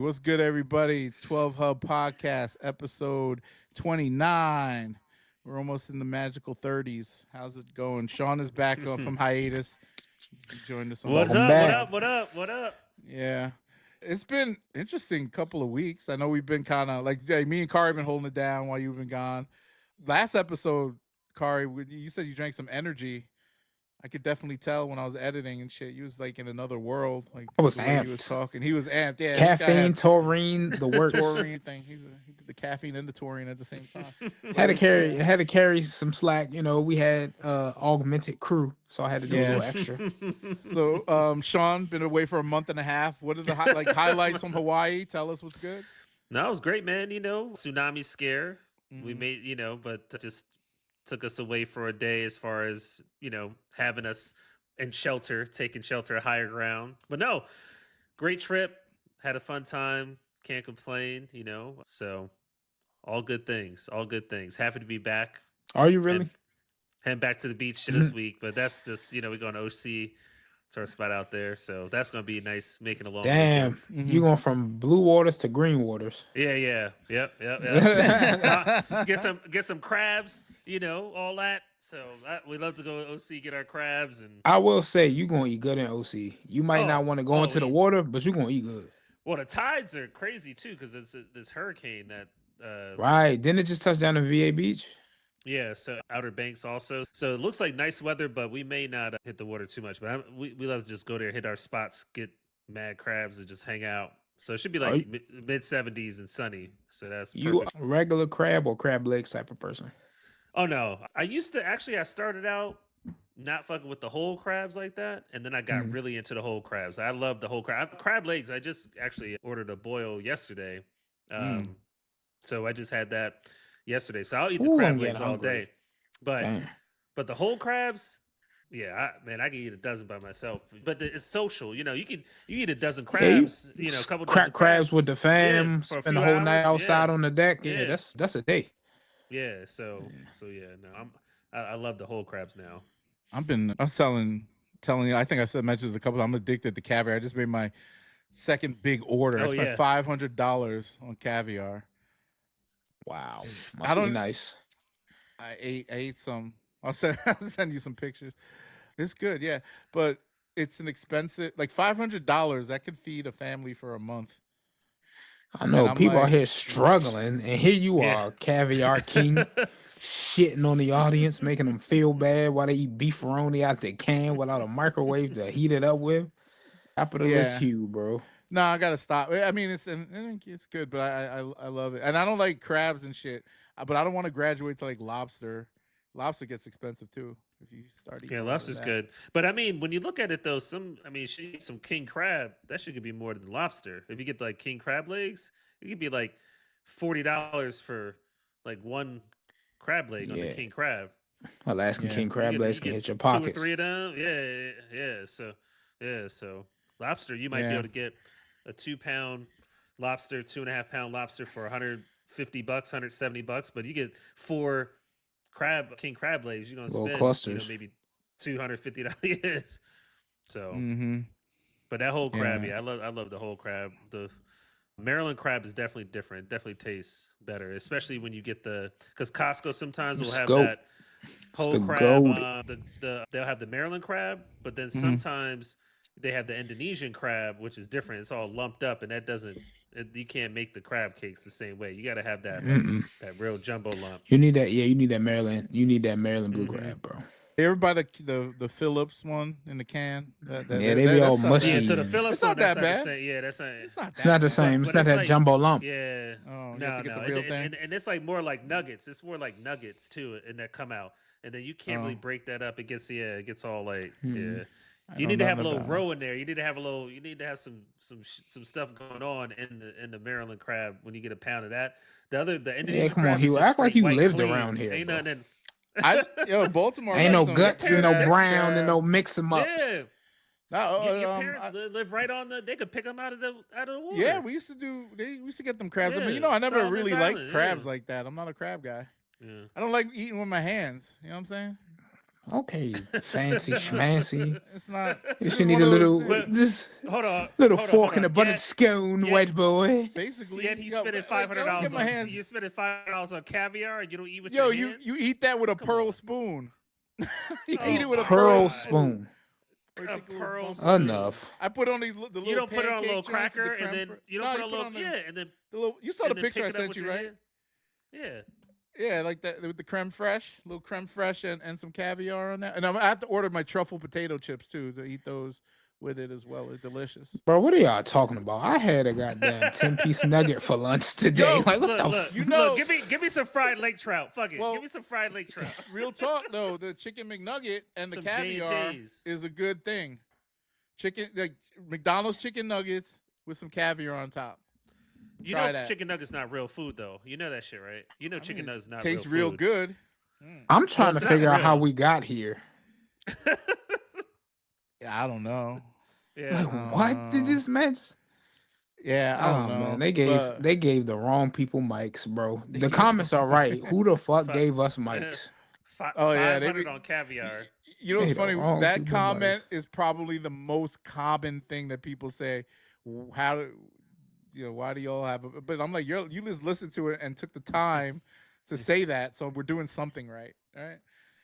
What's good, everybody? It's 12 Hub Podcast, episode 29. We're almost in the magical 30s. How's it going? Shaun is back from hiatus. He joined us on the What's second up? What half. up? What up? What up? Yeah. It's been interesting couple of weeks. I know we've been kind of like me and Kari have been holding it down while you've been gone. Last episode, Kari, you said you drank some energy. I could definitely tell when I was editing and shit. You was like in another world, like I was the way he was amped. talking. He was amped. Yeah, this guy Caffeine, had taurine, the works. taurine thing. He did the caffeine and the taurine at the same time. Had to carry some slack. You know, we had augmented crew, so I had to do a little extra. So, Shaun been away for a month and a half. What are the highlights from Hawaii? Tell us what's good. No, it was great, man. Tsunami scare. Mm-hmm. We made, but just took us away for a day as far as, having us in shelter, taking shelter at higher ground. But no, great trip. Had a fun time. Can't complain, So all good things. All good things. Happy to be back. Are you really? Heading back to the beach this week, but that's just, we're going to OC. It's our spot out there, so that's gonna be nice. Making a long Damn, you going from blue waters to green waters? Yeah. Yep. Get some crabs, all that. So we love to go to OC, get our crabs, and I will say you gonna eat good in OC. You might not want to go into the water, but you gonna eat good. Well, the tides are crazy too because it's this hurricane that. Right? Didn't it just touch down to VA Beach? Yeah, so Outer Banks also. So it looks like nice weather, but we may not hit the water too much. But we love to just go there, hit our spots, get mad crabs, and just hang out. So it should be like mid 70s and sunny. So that's perfect. You a regular crab or crab legs type of person? Oh no, I started out not fucking with the whole crabs like that, and then I got really into the whole crabs. I love the whole crab legs. I just actually ordered a boil yesterday, so I just had that yesterday, so I'll eat the crab legs all day. But the whole crabs, yeah, I can eat a dozen by myself. But it's social, you eat a dozen crabs, a couple dozen crabs with the fam, spend the whole night outside on the deck. Yeah, that's a day. Yeah, so no, I love the whole crabs now. I'm telling you, I think mentioned this a couple. I'm addicted to caviar. I just made my second big order. I spent $500 on caviar. Wow, must be nice. I ate some. I'll send you some pictures. It's good, yeah, but it's an expensive, like $500. That could feed a family for a month. I know people out here struggling, and here you are, caviar king, shitting on the audience, making them feel bad while they eat beefaroni out the can without a microwave to heat it up with. Top of the list, Hugh, bro. No, I gotta stop. I mean, it's good, but I love it, and I don't like crabs and shit. But I don't want to graduate to like lobster. Lobster gets expensive too if you start eating. Yeah, lobster's good, but I mean, when you look at it though, some king crab that shit could be more than lobster. If you get like king crab legs, it could be like $40 for like one crab leg on the king crab. Alaskan king crab legs can hit your pockets. 2 or 3 of them, yeah. So lobster, you might be able to get a 2-pound lobster, 2.5-pound lobster for $150, $170, but you get 4 king crab legs, you're gonna spend clusters. Maybe $250. So, but that whole crab, I love the whole crab. The Maryland crab is definitely different. Definitely tastes better, especially when you get because Costco sometimes will have that whole crab. They'll have the Maryland crab, but then sometimes they have the Indonesian crab, which is different. It's all lumped up, and that doesn't. You can't make the crab cakes the same way. You got to have that real jumbo lump. You need that. Yeah, you need that Maryland. You need that Maryland blue crab, bro. You ever buy the Phillips one in the can? They be all mushy. Yeah, so the Phillips one, that's not that bad. It's not the same. It's not that jumbo lump. Yeah. Oh, you have to get the real thing. And it's like more like nuggets. It's more like nuggets too, and that come out. And then you can't really break that up. It gets all like You need to have a little roe in there. You need to have some stuff going on in the Maryland crab when you get a pound of that. The Indonesian come on, crab Hugh. Act like you lived clean. around here. Ain't nothing. Baltimore ain't no guts and no brown and no mix them ups. Yeah. Your parents live right on they could pick them out of the water. Yeah, we used to get them crabs. I mean, I never really liked crabs like that. I'm not a crab guy. Yeah. I don't like eating with my hands. You know what I'm saying? Okay, fancy schmancy. It's not. You It's should just need one a of those little, things. this Hold on, little hold fork on. and a buttered scone, white boy. Basically, Yet he's yo, spending like, I don't get $500 my on. hands. You're spending $500 on caviar, and you don't eat with Yo, your hands. you eat that with a Come pearl on. spoon. You Oh eat it with a my pearl Pearl God. spoon. spoon. Or you A take a little pearl bump. spoon. Enough. I put on the little You don't put it on a little pancake joints with the cracker, and creme then fr- you don't No, put you on a little, on and then the little. You saw the and then picture pick I it up sent with you, your right? hand. Yeah. Yeah, like that with the creme fraiche, a little creme fraiche and some caviar on that. And I have to order my truffle potato chips too to eat those with it as well. They're delicious. Bro, what are y'all talking about? I had a goddamn 10-piece nugget for lunch today. Yo, Like, what the Look, You know, give me some fried lake trout. Fuck it. Well, Give me some fried lake trout. real talk though, the chicken McNugget and the Some caviar J&Js. is a good thing. Chicken, like McDonald's chicken nuggets with some caviar on top. You Try know that. chicken nuggets not real food though. You know that shit, right? You know chicken nuggets not tastes real real food. good. I'm trying it's to not figure out how real. we got here. Yeah, I don't know. Yeah. Like, what did this man just... Yeah, I don't Oh know. man, they But gave the wrong people mics, bro. The comments are right. Who the fuck Fuck. gave us mics? oh yeah, 500 on caviar. You know what's They the funny? wrong That people comment mics. is probably the most common thing that people say. How do why do y'all have? But I'm like, you just listened to it and took the time to say that, so we're doing something right. All right.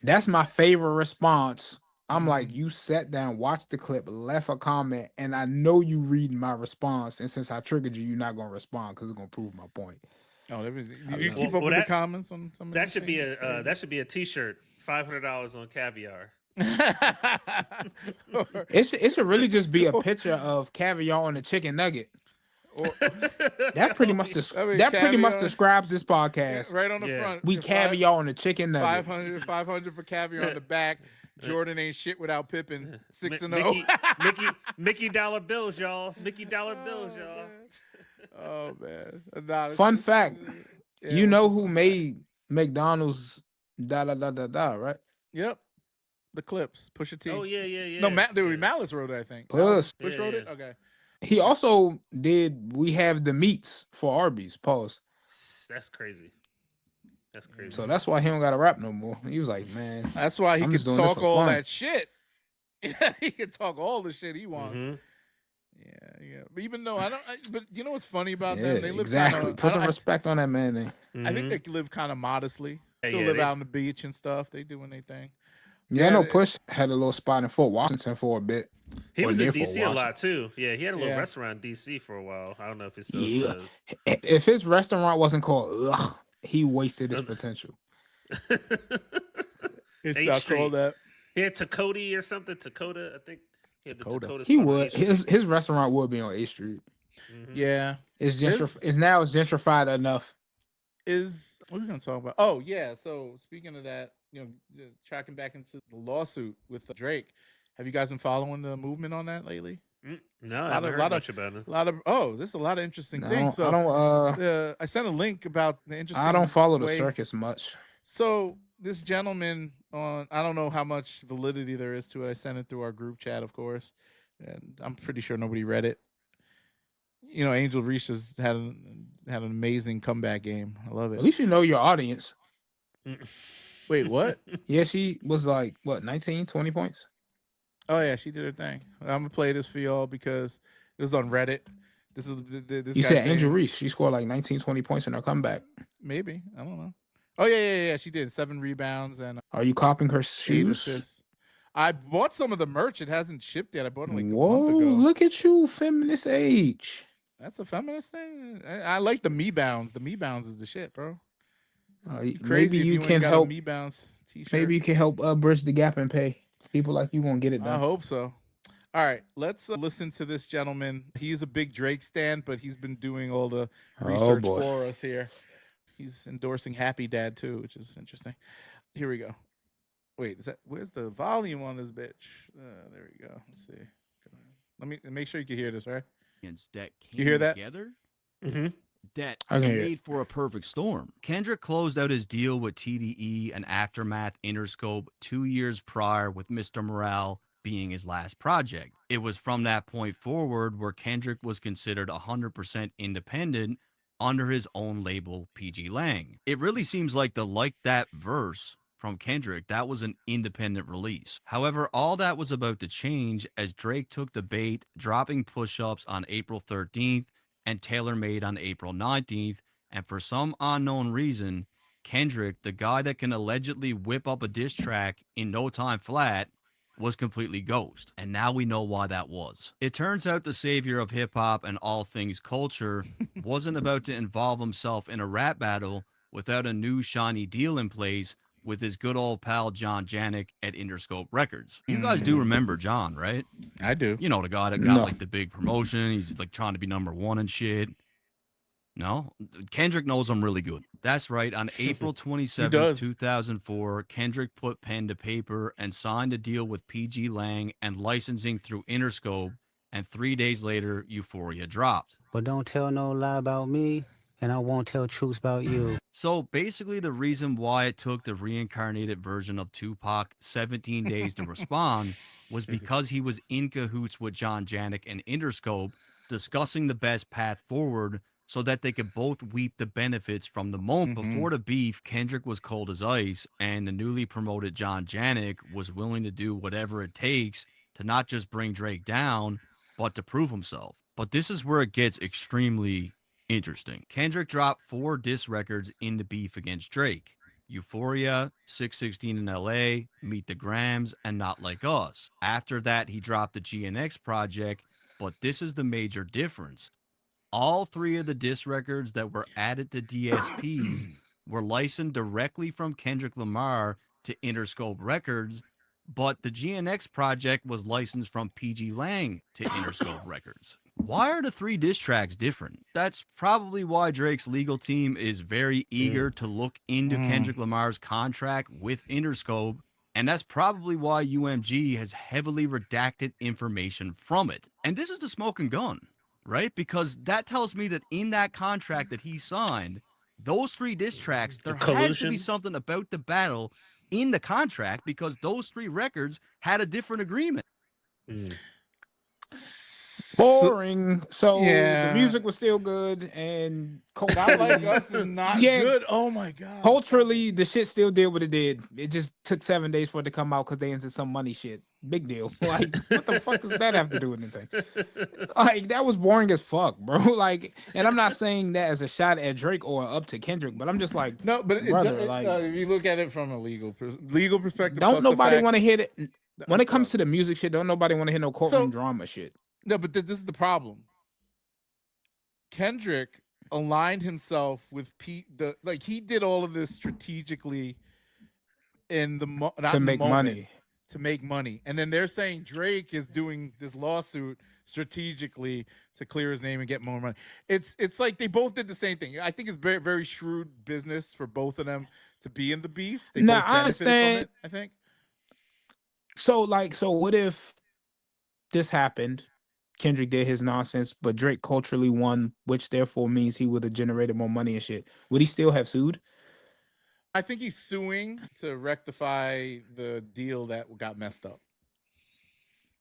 That's my favorite response. I'm like, Mhm. you sat down, watched the clip, left a comment, and I know you reading my response. And since I triggered you, you're not gonna respond because it's gonna prove my point. Oh, I you love keep it. up with the comments on some of That these should be things? It's crazy. that should be a T-shirt. $500 on caviar. It should really just be a picture of caviar on a chicken nugget. That pretty much describes this podcast. Right on the Yeah. front. We caviar on a chicken nugget. 500 for caviar on the back. Jordan ain't shit without Pippen. 6-0. Mickey dollar bills, y'all. Mickey dollar bills, y'all. Oh man. Nah, Fun fact. yeah, You what's know the who fun made McDonald's right? Yep. The clips. Pusha T. Oh yeah. No, yeah. Malice wrote it, I think. Push. Push wrote it? Okay. He also did We Have the Meats for Arby's. Pause. That's crazy. That's crazy. So that's why he don't got to rap no more. He was like, man, That's why he I'm can just doing this talk for all fun. that shit. He can talk all the shit he wants. Mm-hmm. Yeah. But even though but you know what's funny about Yeah, them? They live exactly. kinda, Put some respect on that man name. I think they live kind of modestly. Still Yeah, live out on the beach and stuff. They doing their thing. Yeah, I know Push had a little spot in Fort Washington for a bit. He or was in near Fort DC a lot Washington. too. Yeah, he had a little restaurant in DC for a while. I don't know if it's still Yeah. If his restaurant wasn't called Ugh, he wasted his potential. It's 8th not Street. called that. He had Takoti or something. Takota, I think. He had the Takota He spot on would. 8th Street. His restaurant would be on 8th Street. Mm-hmm. Yeah. It's now gentrified enough. What are we gonna talk about? Oh yeah. So speaking of that, tracking back into the lawsuit with Drake. Have you guys been following the movement on that lately? No, I haven't heard much about it. There's a lot of interesting things. I sent a link about the interesting. I don't follow the circus much. So this gentleman I don't know how much validity there is to it. I sent it through our group chat, of course, and I'm pretty sure nobody read it. Angel Reese has had an amazing comeback game. I love it. At least you know your audience. Wait, what? Yeah, she was like, what, 19, 20 points? Oh yeah, she did her thing. I'm gonna play this for y'all because it was on Reddit. This You said Angel Reese. She scored like 19, 20 points in her comeback. Maybe. I don't know. Oh yeah. She did 7 rebounds and. Are you copying her 8 shoes? assists. I bought some of the merch. It hasn't shipped yet. I bought it like Whoa, a month ago. Look at you, feminist age. That's a feminist thing. I like the me bounds. The me bounds is the shit, bro. Maybe you can help. Me bounds t-shirt. Maybe you can help bridge the gap and pay. People like you gonna get it done. I hope so. All right, let's listen to this gentleman. He's a big Drake stan, but he's been doing all the research for us here. He's endorsing Happy Dad too, which is interesting. Here we go. Wait, where's the volume on this bitch? There we go. Let's see. Let me make sure you can hear this, right? That you hear that? Together? Mm-hmm. That made for a perfect storm. Kendrick closed out his deal with TDE and Aftermath Interscope 2 years prior, with Mr. Morale being his last project. It was from that point forward where Kendrick was considered 100% independent under his own label, PG Lang. It really seems like the Like That verse from Kendrick, that was an independent release. However, all that was about to change as Drake took the bait, dropping push-ups on April 13th and Tailor Made on April 19th, and for some unknown reason, Kendrick, the guy that can allegedly whip up a diss track in no time flat, was completely ghost. And now we know why that was. It turns out the savior of hip hop and all things culture wasn't about to involve himself in a rap battle without a new shiny deal in place with his good old pal John Janik at Interscope Records. You guys do remember John, right? I do. You know, the guy that got like the big promotion. He's like trying to be #1 and shit. No? Kendrick knows him really good. That's right. On April 27th, 2004, Kendrick put pen to paper and signed a deal with PG Lang and licensing through Interscope, and 3 days later, Euphoria dropped. But don't tell no lie about me, and I won't tell truths about you. So basically, the reason why it took the reincarnated version of Tupac 17 days to respond was because he was in cahoots with John Janik and Interscope, discussing the best path forward so that they could both reap the benefits from the moment. Before the beef, Kendrick was cold as ice, and the newly promoted John Janik was willing to do whatever it takes to not just bring Drake down, but to prove himself. But this is where it gets extremely interesting. Kendrick dropped 4 diss records in the beef against Drake: Euphoria, 616 in LA, Meet the Grams, and Not Like Us. After that, he dropped the GNX project, but this is the major difference. All 3 of the diss records that were added to DSPs were licensed directly from Kendrick Lamar to Interscope Records, but the GNX project was licensed from PG Lang to Interscope Records. Why are the 3 diss tracks different? That's probably why Drake's legal team is very eager to look into Kendrick Lamar's contract with Interscope, and that's probably why UMG has heavily redacted information from it. And this is the smoking gun, right? Because that tells me that in that contract that he signed, those 3 diss tracks, there has to be something about the battle in the contract, because those 3 records had a different agreement. Boring. So the music was still good, and Not Like Us is not good. Oh my god. Culturally, the shit still did what it did. It just took 7 days for it to come out because they into some money shit. Big deal. Like, what the fuck does that have to do with anything? Like, that was boring as fuck, bro. Like, and I'm not saying that as a shot at Drake or up to Kendrick, but I'm just like, no, but brother, if you look at it from a legal perspective, don't nobody want to hit it when it comes to the music shit. Don't nobody want to hear no courtroom drama shit. No, but this is the problem. Kendrick aligned himself with Pete. He did all of this strategically in the to make money. To make money, and then they're saying Drake is doing this lawsuit strategically to clear his name and get more money. It's like they both did the same thing. I think it's very, very shrewd business for both of them to be in the beef. They both I understand. From it, I think. So what if this happened? Kendrick did his nonsense, but Drake culturally won, which therefore means he would have generated more money and shit. Would he still have sued? I think he's suing to rectify the deal that got messed up.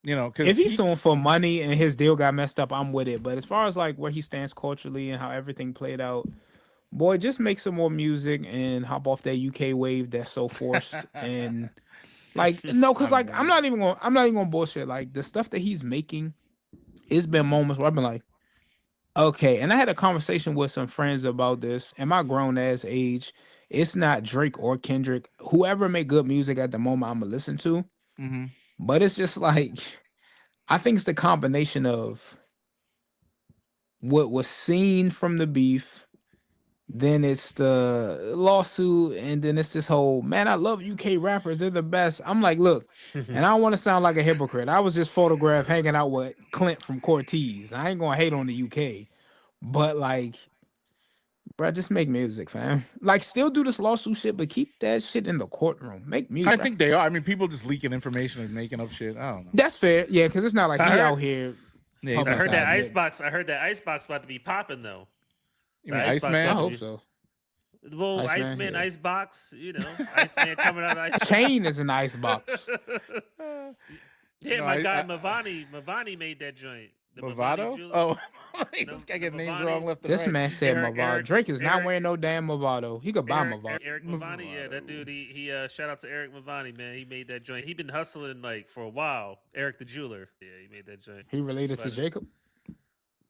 You know, because if he's suing for money and his deal got messed up, I'm with it. But as far as like where he stands culturally and how everything played out, boy, just make some more music and hop off that UK wave that's so forced. And like, no, because like I'm not even gonna bullshit. Like the stuff that he's making, it's been moments where I've been like, okay. And I had a conversation with some friends about this. In my grown ass age, it's not Drake or Kendrick. Whoever make good music at the moment, I'm gonna listen to. But it's just like, I think it's the combination of what was seen from the beef, then it's the lawsuit, and then it's this whole, man, I love UK rappers, they're the best. I'm like, look, and I don't want to sound like a hypocrite. I was just photographed hanging out with Clint from Cortez. I ain't gonna hate on the UK, but like, bro, just make music, fam. Like, still do this lawsuit shit, but keep that shit in the courtroom. Make music. I think they are. I mean, people just leaking information and making up shit. I don't know. That's fair, yeah, because it's not like he out here. Yeah, I heard that Icebox. I heard that Icebox about to be popping though. You mean Iceman? I hope so. Well, Iceman, yeah. Icebox, you know, Iceman coming out of Icebox. Chain is an icebox. Yeah, my guy Mavani made that joint. The Movado? jeweler. Oh, No, this guy the get names Mavani. wrong left and This right. man said Movado. Drake is not Eric- wearing no damn Movado. He could buy Movado. Eric Mavani, yeah, that dude. He shout out to Eric Mavani, man. He made that joint. He been hustling like for a while. Eric the jeweler, yeah, he made that joint. He related to Jacob.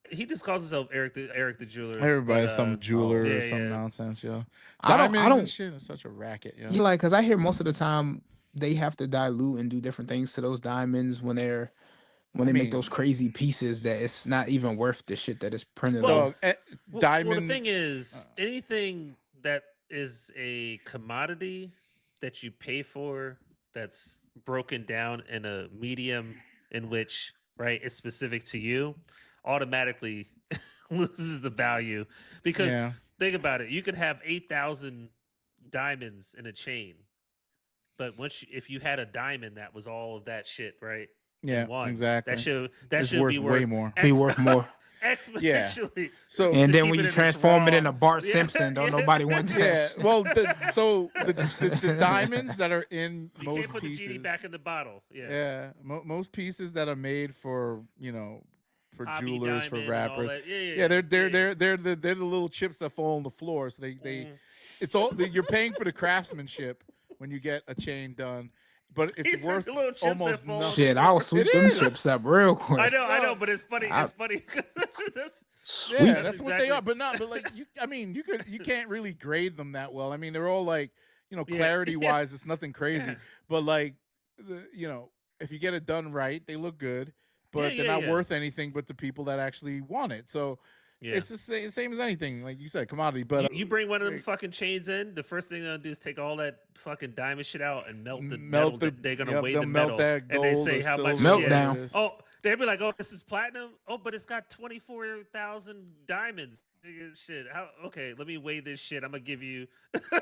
He just calls himself Eric the jeweler. Everybody's some jeweler or yeah, some nonsense, yo. I Diamonds don't. and shit is such a racket, yo. Yeah, like, cause I hear most of the time they have to dilute and do different things to those diamonds when they make those crazy pieces that it's not even worth the shit that is printed on. Diamond. Well, the thing is, anything that is a commodity that you pay for that's broken down in a medium in which, right, it's specific to you, automatically loses the value. Because think about it, you could have 8,000 diamonds in a chain, but if you had a diamond that was all of that shit, right? Yeah, exactly. That should be worth way more. Be worth more. Exponentially. Yeah. So and then when you transform it into Bart Simpson, don't nobody want that. Yeah. Well, the diamonds that are in you most can't put pieces, the genie back in the bottle. Yeah. Yeah. Most pieces that are made for for Hobby jewelers, for diamond rappers. They're the little chips that fall on the floor. So it's all you're paying for the craftsmanship when you get a chain done. But it's worth almost nothing. Shit, I'll sweep them chips up real quick. I know, but it's funny. It's funny because that's that's what they are. But like you can't really grade them that well. I mean, they're all like, clarity wise, it's nothing crazy. Yeah. But like, if you get it done right, they look good. But they're not worth anything but the people that actually want it. So. Yeah. It's the same as anything, like you said, commodity. But you bring one of them fucking chains in, the first thing they're gonna do is take all that fucking diamond shit out and melt the metal. They're gonna weigh the metal, and they say how much meltdown. Oh, they'd be like, "Oh, this is platinum. Oh, but it's got 24,000 diamonds." Shit. Okay, let me weigh this shit. I'm gonna give you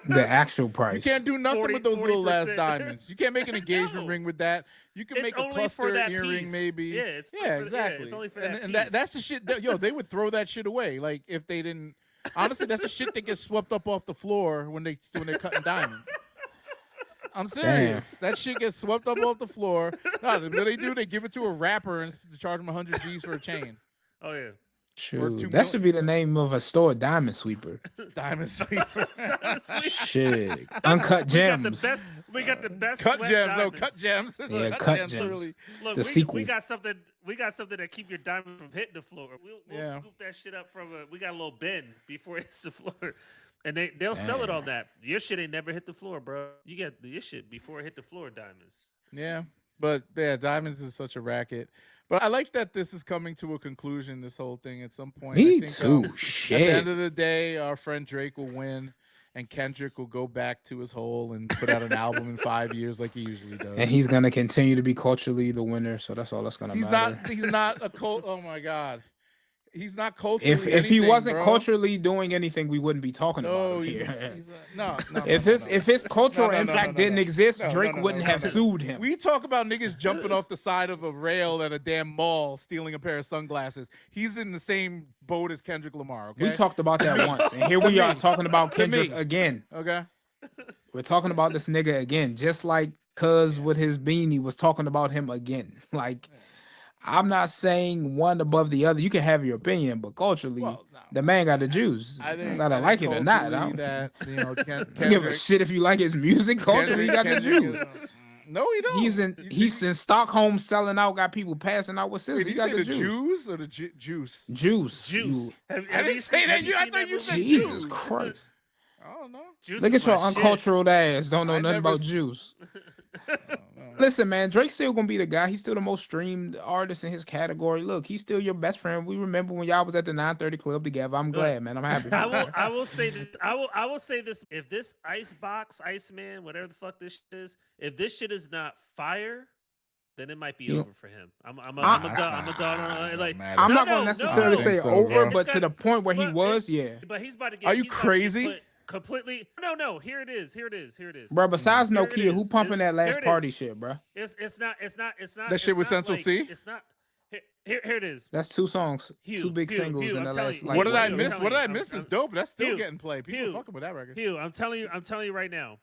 the actual price. You can't do nothing with those little ass diamonds. You can't make an engagement ring with that. You can make a cluster earring, maybe. Yeah, exactly. It's only for that and that's the shit. They would throw that shit away. Like if they didn't. Honestly, that's the shit that gets swept up off the floor when they're cutting diamonds. I'm serious. Damn. That shit gets swept up off the floor. No, what they do, they give it to a rapper and charge him 100 G's for a chain. Oh yeah. Shoot, that should be the name of a store, Diamond Sweeper. Diamond Sweeper. Shit. Uncut gems. We got the best cut gems. Diamonds. No, cut gems. Yeah, cut gems. Literally. Look, the sequel. We got something that keep your diamond from hitting the floor. We'll scoop that shit up we got a little bin before it hits the floor. And they'll sell it on that. Your shit ain't never hit the floor, bro. You get your shit before it hit the floor, diamonds. Yeah. But diamonds is such a racket. But I like that this is coming to a conclusion, this whole thing, at some point. Me too. Shit. At the end of the day, our friend Drake will win, and Kendrick will go back to his hole and put out an album in 5 years like he usually does. And he's going to continue to be culturally the winner, so that's all that's going to matter. He's not a cult. Oh, my God. He's not culturally If he wasn't culturally doing anything, we wouldn't be talking about it here. If his cultural impact didn't exist, Drake wouldn't have sued him. We talk about niggas jumping off the side of a rail at a damn mall, stealing a pair of sunglasses. He's in the same boat as Kendrick Lamar, okay? We talked about that once, and here we are talking about Kendrick again. Okay. We're talking about this nigga again, just like Cuz with his beanie was talking about him again. Like, I'm not saying one above the other. You can have your opinion, but culturally, the man got the juice. I gotta like it or not. I don't give a shit if you like his music. Culturally, he got the juice. No, he don't. He's in Stockholm selling out. Got people passing out with scissors. He got the juice. Jews or the juice? Juice. I didn't say that. I thought you said Jesus Christ. I don't know. Look at your uncultured ass. Don't know nothing about juice. Listen, man, Drake's still gonna be the guy. He's still the most streamed artist in his category. Look, he's still your best friend. We remember when y'all was at the 930 Club together. I'm glad, man. I'm happy. I will say that. I will say this. If this Iceman, whatever the fuck this shit is, if this shit is not fire, then it might be over for him. I'm not gonna necessarily say over, but to the point where he was, yeah. But he's about to get. Are you crazy? Completely. No. Here it is. Bro, besides Nokia, who pumping that last party shit, bro? It's not. That shit with Central C. It's not. Here it is. That's 2 songs, 2 big singles in the last. What did I miss? What did I miss? Is dope. That's still getting played. People fucking with that record. Hugh, I'm telling you right now.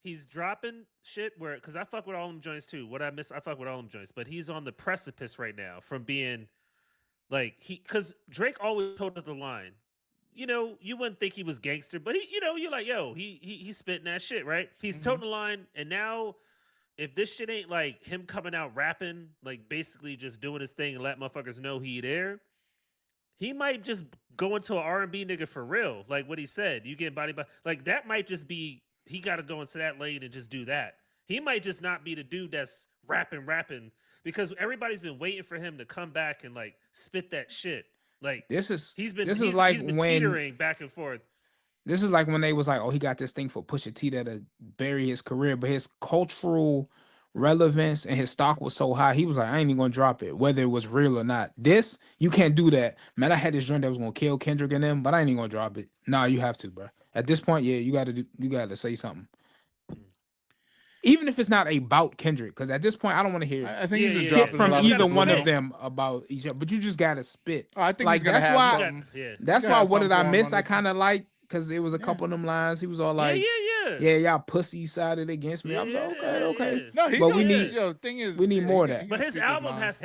He's dropping shit because I fuck with all them joints too. What I miss, I fuck with all them joints. But he's on the precipice right now from being Like because Drake always told us the line. You know, you wouldn't think he was gangster, but you're like, yo, he's spitting that shit, right? He's toting the line, and now if this shit ain't like him coming out rapping, like basically just doing his thing and let motherfuckers know he there, he might just go into an R&B nigga for real. Like what he said, you get body by like that might just be he got to go into that lane and just do that. He might just not be the dude that's rapping because everybody's been waiting for him to come back and like spit that shit. Like he's been teetering back and forth. This is like when they was like, oh, he got this thing for Pusha T that'll bury his career, but his cultural relevance and his stock was so high, he was like, I ain't even gonna drop it, whether it was real or not. This, you can't do that. Man, I had this joint that was gonna kill Kendrick and them, but I ain't even gonna drop it. Nah, you have to, bro. At this point, yeah, you gotta say something. Even if it's not about Kendrick, because at this point, I don't want to hear I think he's dropping from either one of them about each other. But you just gotta spit. I think like that's why. That's why. What did I miss? I kind of like because it was a couple of them lines. He was all like, "Yeah, y'all pussy sided against me." I was like, "Okay." No, but we need. Thing is, we need more of that. But his album has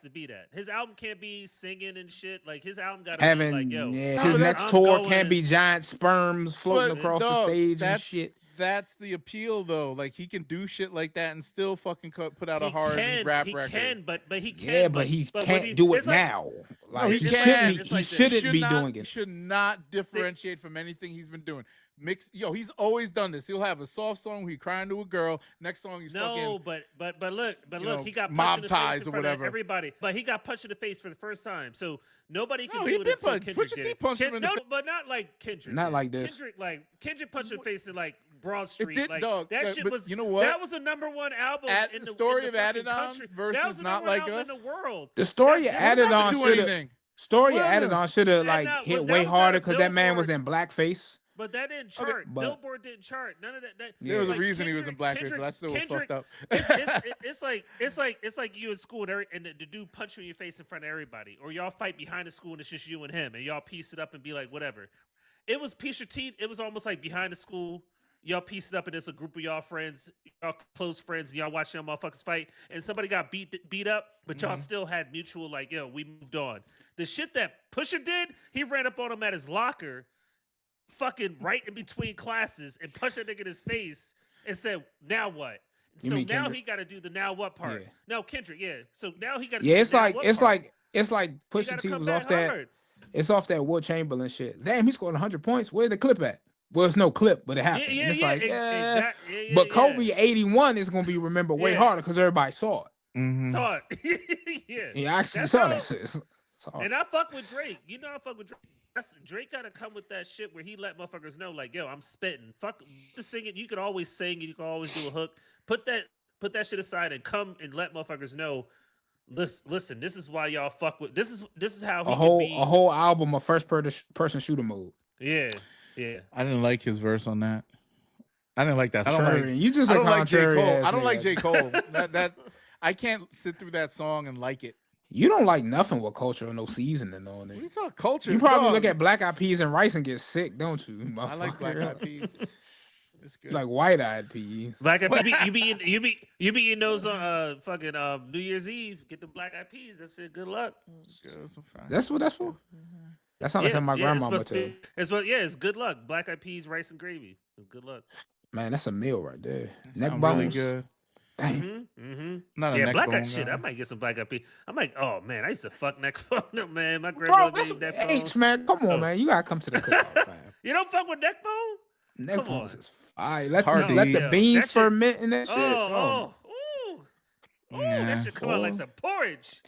to be that. His album can't be singing and shit. Like his album got to be like, yo. His next tour can't be giant sperms floating across the stage and shit. That's the appeal, though. Like he can do shit like that and still fucking put out a hard rap record. He can, but he can. Yeah, but he can't do it now. Like he shouldn't be doing it. He should not differentiate from anything he's been doing. He's always done this. He'll have a soft song. He crying to a girl. Next song, he's fucking. But look, he got mob punched in the ties face or in front whatever. of everybody. But he got punched in the face for the first time. So nobody can No, do it until Kendrick Pusha did T it. punched him in the face. But not like Kendrick. Not like this. Kendrick punched in the face in like Broad Street. It did, like dog, that shit was. You know what? That was a #1 album in the story in of the fucking Adidon country. versus Not Like Us. In the world. The story of Adidon should have like hit way harder because that man was in blackface. But that didn't chart. Billboard didn't chart. None of that. There was a reason he was in blackface, but I still was fucked up. It's like you in school and the dude punch you in your face in front of everybody, or y'all fight behind the school and it's just you and him, and y'all piece it up and be like whatever. It was Pusha T. It was almost like behind the school. Y'all piece it up and it's a group of y'all friends, y'all close friends, and y'all watch them motherfuckers fight, and somebody got beat up, but y'all still had mutual like, yo, we moved on. The shit that Pusha did, he ran up on him at his locker, fucking right in between classes, and punched that nigga in his face and said, now what? So now Kendrick? He got to do the now what part. Yeah. No, Kendrick, yeah. So now he got to do it's the like now it's what like it's like Pusha T was off that. It's off that Will Chamberlain shit. Damn, he scored 100 points. Where's the clip at? Well, it's no clip, but it happened. But Kobe 81 is gonna be remembered way harder because everybody saw it. Mm-hmm. Saw it. Yeah, I actually saw that shit. And I fuck with Drake. You know I fuck with Drake. Drake gotta come with that shit where he let motherfuckers know, like, yo, I'm spitting. Fuck the singing. You could always sing and you can always do a hook. Put that shit aside and come and let motherfuckers know. Listen, this is why y'all fuck with. This is how he a whole album of first person shooter mode. Yeah. Yeah, I didn't like his verse on that. I didn't like that. I don't like J. Cole. I don't like J. Cole. that I can't sit through that song and like it. You don't like nothing with culture or no seasoning on it. What you talking culture? You probably look at Black Eyed Peas and rice and get sick, don't you? I like Black Eyed Peas. It's good. Like White Eyed Peas. Black Eyed Peas. You be eating those on fucking New Year's Eve. Get the Black Eyed Peas. That's it. Good luck. That's what that's for. That sounds like my grandmama too. It's good luck. Black Eyed Peas, rice and gravy. It's good luck. Man, that's a meal right there. Neck bones. Really good. Damn. Not a neck black eyed shit. I might get some Black Eyed Peas. I'm like, oh man, I used to fuck neck bone up, man. My grandmother made neck bone. Man, come on, man. You gotta come to the cookout, fam. You don't fuck with neck bone? Neck bones is fire. Let the beans ferment in that shit. That should come out like some porridge.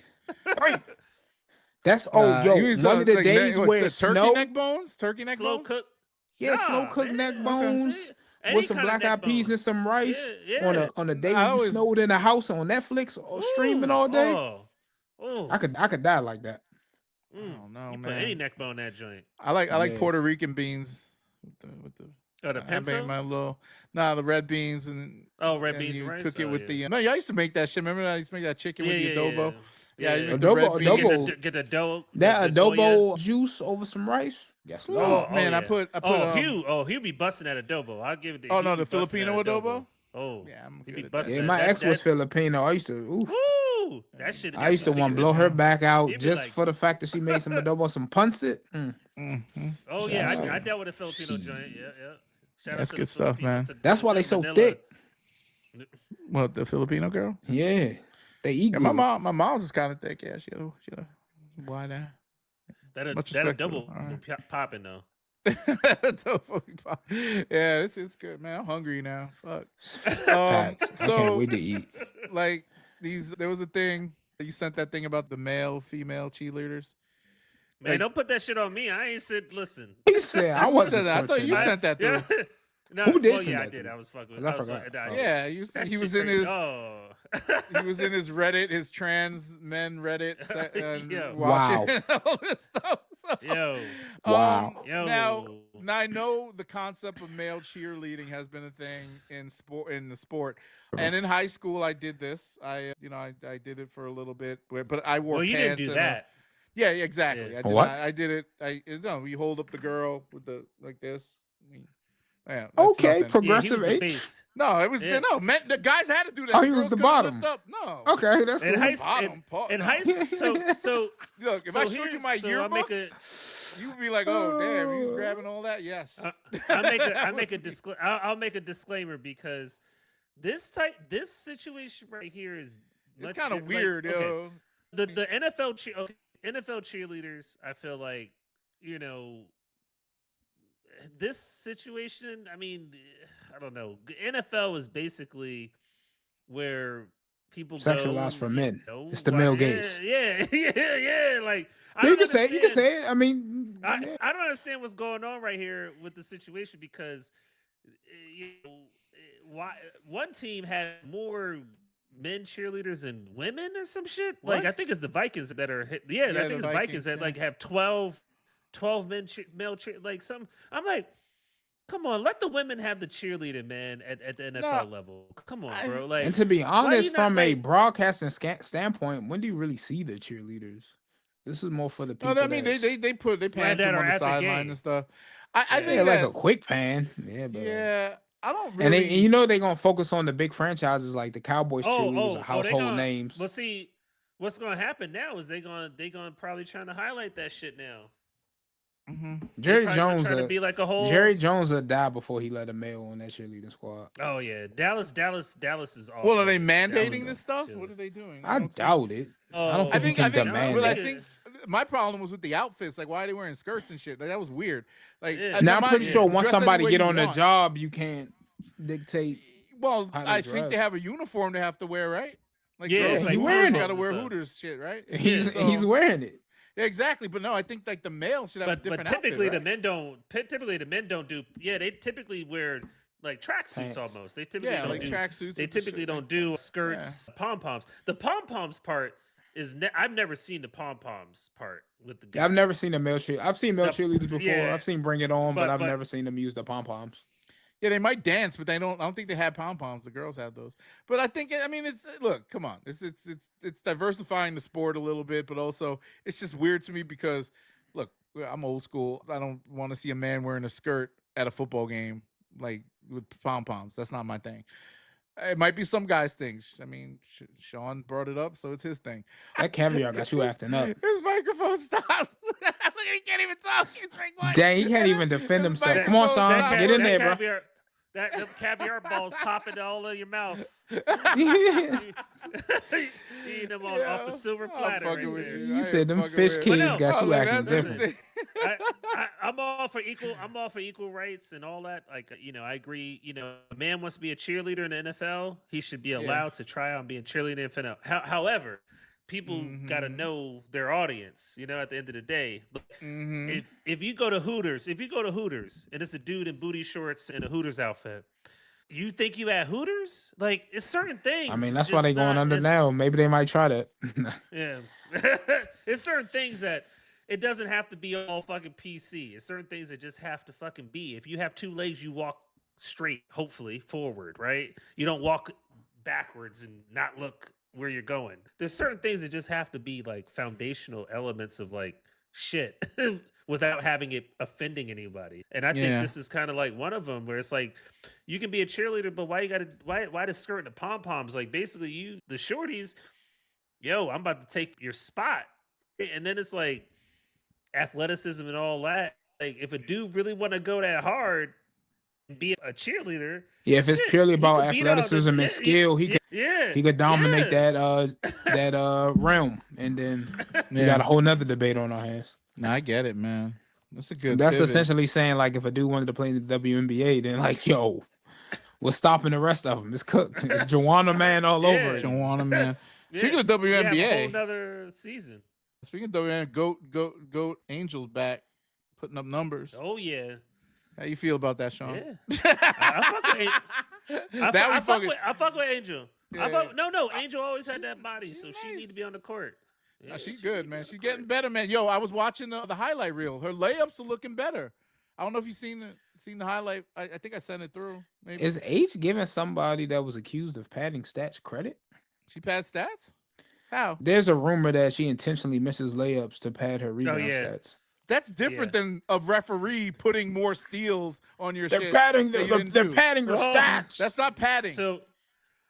That's one of the days where turkey neck bones, slow cook. Yeah, slow cooked neck bones with some Black Eyed Peas and some rice on a day when you snowed in a house on Netflix or streaming all day. I could die like that. Oh no, man! Put any neck bone that joint. I like Puerto Rican beans with the the pinto? the red beans and red beans and rice. Cook it with the. No, I used to make that shit. Remember that I used to make that chicken with the adobo. Yeah, adobo. Get the dough. That adobo juice over some rice. Yes, Lord. Man, I put. He'll be busting that adobo. I'll give it to. The Filipino adobo. Oh yeah, I'm good. My ex was Filipino. I used to. too. That shit. I used to want to blow her back out just for the fact that she made some adobo, some punset. Oh yeah, I dealt with a Filipino joint. Yeah. Shout That's out to good the stuff, man. That's why they so thick. What, the Filipino girl? Yeah, they eat good. My mom's is kind of thick. Yeah, she why that? That double popping though. Yeah, it's good, man. I'm hungry now. Fuck. I can't wait to eat. Like there was a thing you sent that thing about the male, female cheerleaders. Man, don't put that shit on me. I ain't said. Listen. He said I wasn't. I thought you sent that through. No, who did? Well, yeah, I did. I was fucking. I forgot. Yeah, he was in his. He was in his Reddit, his trans men Reddit. Wow. All this stuff. So, wow. Now I know the concept of male cheerleading has been a thing in the sport, and in high school I did this. I did it for a little bit, but I wore. Well, you pants didn't do that. Yeah, exactly. Yeah. I did it. You hold up the girl with like this. Yeah, okay, nothing. progressive H. No, it was man. The guys had to do that. Oh, he was the bottom. Lift up. No. Okay, that's in cool. high school. So look, if I showed you my yearbook, you'd be like, "Oh, damn, he was grabbing all that." Yes. I'll make a disclaimer because this situation right here is it's kind of weird, yo. The NFL cheerleaders, I feel like, this situation, I mean, I don't know. NFL is basically where people sexualized for men. It's the like, male gaze. Yeah. Like you can say it. I mean, I don't understand what's going on right here with the situation because why one team had more men cheerleaders than women or some shit. What? Like I think it's the Vikings that are hit. Yeah, I think it's the Vikings that like have 12 men male cheer, like some. I'm like, come on, let the women have the cheerleading, man, at the NFL level. Come on, bro. Like, and to be honest, from a broadcasting standpoint, when do you really see the cheerleaders? This is more for the people. No, I mean they pan them on the sideline and stuff. I think like a quick pan. Yeah, but I don't really. And they're gonna focus on the big franchises like the Cowboys cheerleaders are household names. Well, see, what's gonna happen now is they gonna probably trying to highlight that shit now. Mm-hmm. Jerry Jones to be like a whole. Jerry Jones would die before he let a male on that cheerleading squad. Oh yeah, Dallas is awful. Well, are they mandating this stuff? What are they doing? I doubt it. I don't think you can demand that. I think my problem was with the outfits. Like, why are they wearing skirts and shit? Like, that was weird. Like, now I'm pretty sure once somebody get on the job, you can't dictate. Well, I think they have a uniform they have to wear, right? Like, he's wearing it. Got to wear Hooters shit, right? He's wearing it. Yeah, exactly, but no, I think like the males should have a different outfit. But typically the men don't. Typically the men don't do. Yeah, they typically wear like tracksuits almost. They typically don't do tracksuits. They typically don't do skirts, pom poms. The pom poms part is. I've never seen the pom poms part with the. I've never seen a male cheerleader. I've seen male cheerleaders before. Yeah, I've seen Bring It On, but I've never seen them use the pom poms. Yeah, they might dance, but they don't. I don't think they have pom poms. The girls have those. But I think, I mean, it's look. Come on, it's diversifying the sport a little bit, but also it's just weird to me because, look, I'm old school. I don't want to see a man wearing a skirt at a football game like with pom poms. That's not my thing. It might be some guy's thing. I mean, Shaun brought it up, so it's his thing. That Caviar got you acting up. His microphone stopped. He can't even talk. Dang, he can't even defend himself. Come on, son, get in there, bro. That Caviar balls popping all in your mouth. Eating them off a silver platter. Right there. You said them fish kids got you acting different. I'm all for equal rights and all that. Like, I agree. A man wants to be a cheerleader in the NFL. He should be allowed to try on being a cheerleader in the NFL. However, people got to know their audience. At the end of the day, if you go to Hooters, and it's a dude in booty shorts and a Hooters outfit, you think you at Hooters? Like, it's certain things. I mean, that's why they going under now. Maybe they might try that. Yeah, it's certain things that it doesn't have to be all fucking PC. It's certain things that just have to fucking be. If you have two legs, you walk straight, hopefully forward, right? You don't walk backwards and not look where you're going. There's certain things that just have to be like foundational elements of like shit without having it offending anybody. And I think this is kind of like one of them where it's like, you can be a cheerleader, but why the skirt and the pom-poms? Like basically the shorties, yo, I'm about to take your spot. And then it's like athleticism and all that. Like, if a dude really want to go that hard and be a cheerleader, Yeah, if it's shit, purely he about could beat out athleticism and skill, he could dominate that realm, and then we got a whole nother debate on our hands. No, I get it, man. That's a good. That's pivot. essentially saying like if a dude wanted to play in the WNBA, then like yo, what's stopping the rest of them? It's cooked. It's Joanna Man all over it. Joanna Man. Speaking of WNBA, we have a whole nother season. Speaking of WNBA, goat Angels back, putting up numbers. Oh yeah. How you feel about that, Shaun? Yeah. I fuck with Angel. Yeah. No, Angel always had that body, so nice. she need to be on the court. Yeah, No, she's good, man. She's getting better, man. Yo, I was watching the highlight reel. Her layups are looking better. I don't know if you've seen the highlight. I think I sent it through. Maybe. Is H giving somebody that was accused of padding stats credit? She pads stats? How? There's a rumor that she intentionally misses layups to pad her rebound stats. That's different than a referee putting more steals on your They're shit. padding they're padding her stats. That's not padding. So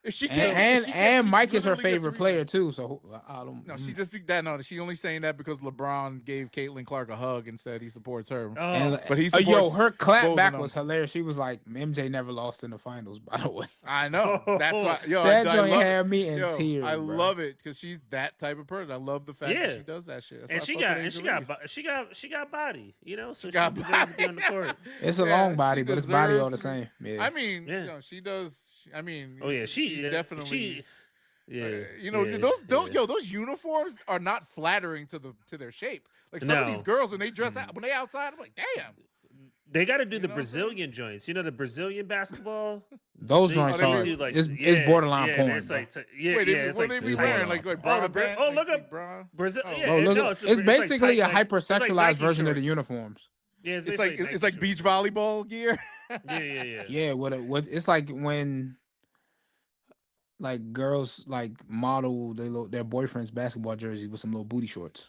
if she and Mike is her literally gets favorite a player too. So I don't. No, she just that. No, she only saying that because LeBron gave Caitlin Clark a hug and said he supports her. But he supports her clap back them. was hilarious. She was like, "MJ never lost in the finals." By the way, I know. That's why. Yo, that I joint love had it. me in Yo, tears. I bro. love it because she's that type of person. I love the fact that she does that shit. That's she got so she deserves to be on the court. It's a long body, but it's body all the same. Yeah. I mean, you know, she does. I mean, she definitely. Those those uniforms are not flattering to their shape. Like some of these girls when they dress out when they outside, I'm like, damn. They got to do the Brazilian joints. You know the Brazilian basketball. Those joints are it's borderline porn. It's like it's like they be wearing like look up Brazil. It's basically a hypersexualized version of the uniforms. Yeah, it's like beach volleyball gear. Yeah. What it's like when like girls like model their boyfriend's basketball jersey with some little booty shorts.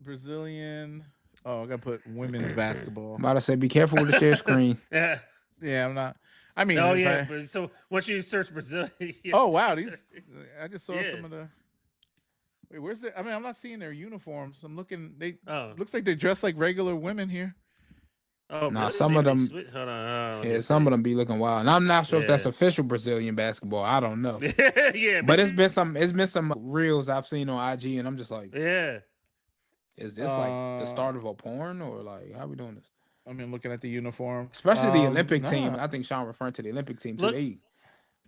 Brazilian. Oh, I gotta put women's basketball. I'm about to say, be careful with the share screen. Yeah, I'm not. I mean, but so once you search Brazil. Oh wow, these. I just saw some of the. Wait, where's the? I mean, I'm not seeing their uniforms. I'm looking. Looks like they dress like regular women here. Oh, nah, some of them. Hold on. Some of them be looking wild, and I'm not sure if that's official Brazilian basketball. I don't know. But it's been some reels I've seen on IG, and I'm just like, is this like the start of a porn or like how we doing this? I mean, looking at the uniform, especially the Olympic team. I think Shaun referring to the Olympic team too.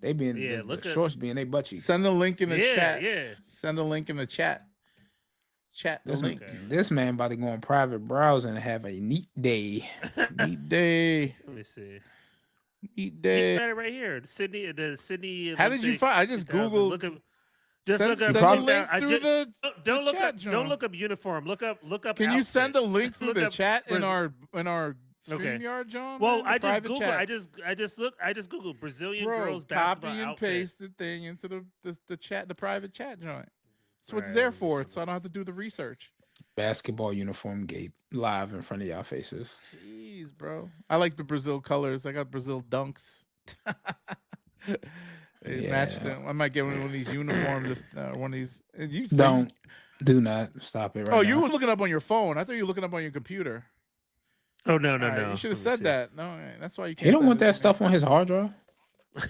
They been the shorts being they butt cheeks. Send the link in the chat. Yeah, send the link in the chat. This man about to go on private browsing and have a neat day. Neat day. Let me see. Neat day. Right here, the Sydney. Olympics, how did you find? I just googled. Don't look up uniform. Look up. Can you send a link through the chat in our StreamYard, John? Well, I just googled. I just googled Brazilian girls basketball copy and outfit. paste the thing into the chat, the private chat joint. That's what it's there for, so I don't have to do the research. Basketball uniform gate live in front of y'all faces. Jeez, bro. I like the Brazil colors. I got Brazil dunks. Match them. I might get one of these uniforms. One of these. Do not stop it. Right you were looking up on your phone. I thought you were looking up on your computer. Oh no! You should have said that. No, that's why you can't. He don't want that stuff on his hard drive.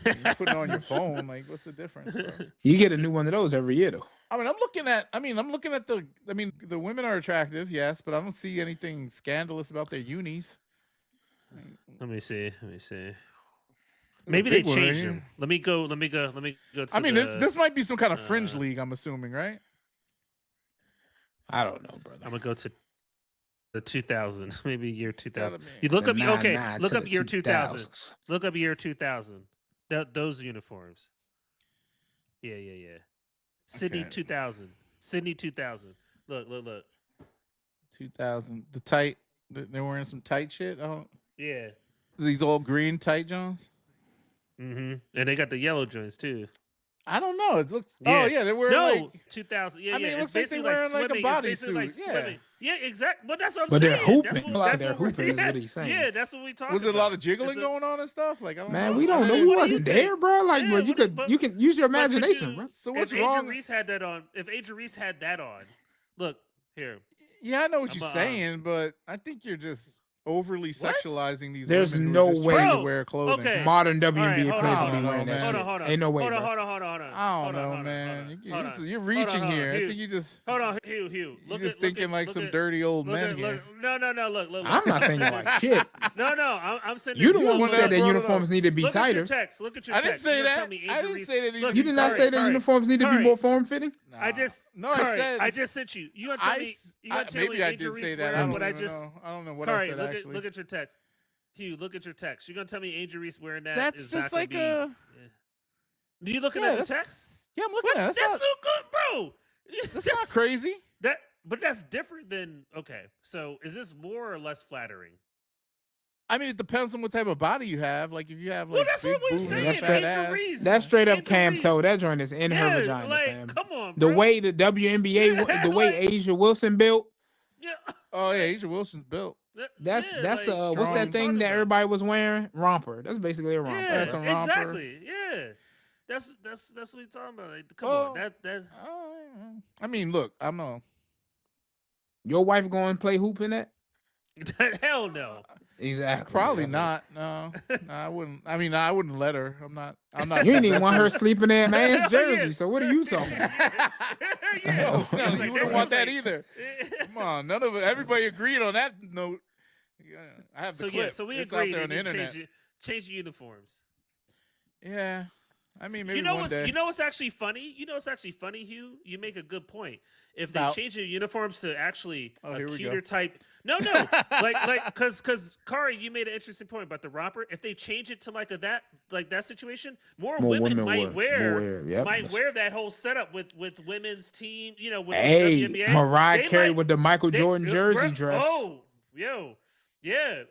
You put it on your phone. Like, what's the difference, bro? You get a new one of those every year, though. I'm looking at the women are attractive, yes, but I don't see anything scandalous about their unis. Let me see. Maybe they changed them. Let me go. This might be some kind of fringe league. I'm assuming, right? I don't know, brother. I'm gonna go to the 2000s, maybe year 2000. You look up. Look up year 2000. Look up year 2000. Those uniforms. Yeah. Sydney 2000. Sydney 2000. Look. 2000. The tight. They're wearing some tight shit. Yeah. These all green tight Johns. And they got the yellow joints too. I don't know. It looks. Yeah. Oh yeah, they were 2000. Yeah, I mean, it it's looks like they basically wearing like a swimming. It's basically like bodysuit. swimming. Yeah, exactly. But that's what I'm But saying. they're hooping. That's Like what they're hooping is what he's saying. Yeah, that's what we talking Was about. it a lot of jiggling going on and stuff? Like I don't Man, know. we don't know. What We do you wasn't think? there, bro. Like, Yeah, bro, you can use your but could imagination, you- bro. So what's if wrong? Angel Reese had that on, if Angel Reese had that on, look here. Yeah, I know what I'm you're a, saying, but I think you're just overly What? sexualizing these There's women who no are just way. trying to Bro, wear clothing. okay. Modern All right, WNBA hold players on, will be hold on, wearing that man. shit. Hold on. Ain't no way, Hold on, bro. hold on. I don't know, man. You're Hold reaching on, here. I Hugh. think you just Hold on, Hugh. you're Look just at, thinking like some dirty old men here. No, look. I'm not thinking like shit. No, I'm saying You this. the one who one said that that brought it uniforms up. need to be Look at tighter. your text. Look at your I text. didn't say You gonna that. tell me I Angel didn't Reese- say that. Look, You did not say that Kari, uniforms need to be Kari, more form fitting. I just no, I Kari, said I just sent you. You gonna tell me? You gonna tell maybe me I Angel did say Reese that. I wearing don't what I even just? know. I don't know what I Kari, said actually. look at your text. Hugh, look at your text. You gonna tell me Angel Reese wearing that? That's is just not like gonna be, you looking at the text? Yeah, I'm looking What? at it. That's so good, bro. That's not crazy. But that's different than okay. So is this more or less flattering? I mean, it depends on what type of body you have. Like, if you have like that's big what we're boobs saying. and a That's fat Angel ass, Reese. That's straight up Angel cam Reese. toe. That joint is in her Yeah, vagina, like, fam. come on, The bro. way the WNBA, Yeah, the way like- Asia Wilson built, Yeah. Oh yeah, Asia Wilson's built. that's yeah, that's like, what's strong. that thing that about? everybody was wearing? Romper. That's basically a romper. Yeah, That's a romper. exactly. Yeah, that's what we're talking about. Like, come Well, on, that. I mean, look, I'm a. Your wife going to play hoop in that? Hell no. Exactly. Probably That's it. not. No, I wouldn't. I mean, I wouldn't let her. I'm not. You didn't even want her sleeping in a man's Yeah. jersey. So what are you talking about? Yeah. No, Yeah, you like, wouldn't want that like- either. Come on, none of it. Everybody agreed on that note. Yeah, I have the So clip. yeah, so we it's agreed out there on the and internet. change the uniforms. Yeah, I mean, maybe You know one what's day. You know what's actually funny? You know what's actually funny, Hugh? You make a good point. If they Now- change their uniforms to actually a here we cuter go. type, no, because Kari, you made an interesting point about the romper. If they change it to like that situation, more women might wear that whole setup with women's team. You know, with the Hey, WNBA. Mariah They Carey might- with the Michael Jordan jersey bruh, dress. Oh, yo, yeah.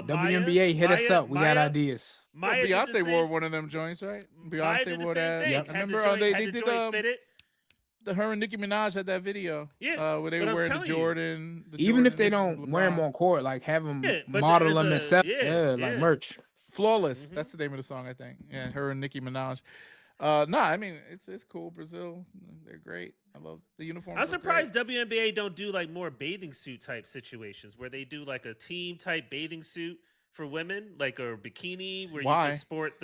WNBA, hit us up. We got ideas. Well, Maya did the Beyonce same- wore one of them joints, right? Maya Beyonce did the wore same that. thing. Yep. I Had remember the joint, they had the did joint fitted. her and Nicki Minaj had that video. Yeah, where they but were I'm wearing the telling you. Jordan. Even if they Jordan, don't wear them LeBron. on court, like have them Yeah, but model there's them a- and sell, yeah, like yeah. merch. Flawless. Mhm. That's the name of the song, I think. Yeah, her and Nicki Minaj. No, I mean it's cool. Brazil, they're great. I love the uniforms. I'm are surprised great. WNBA don't do like more bathing suit type situations where they do like a team type bathing suit for women, like a bikini where you Why? can sport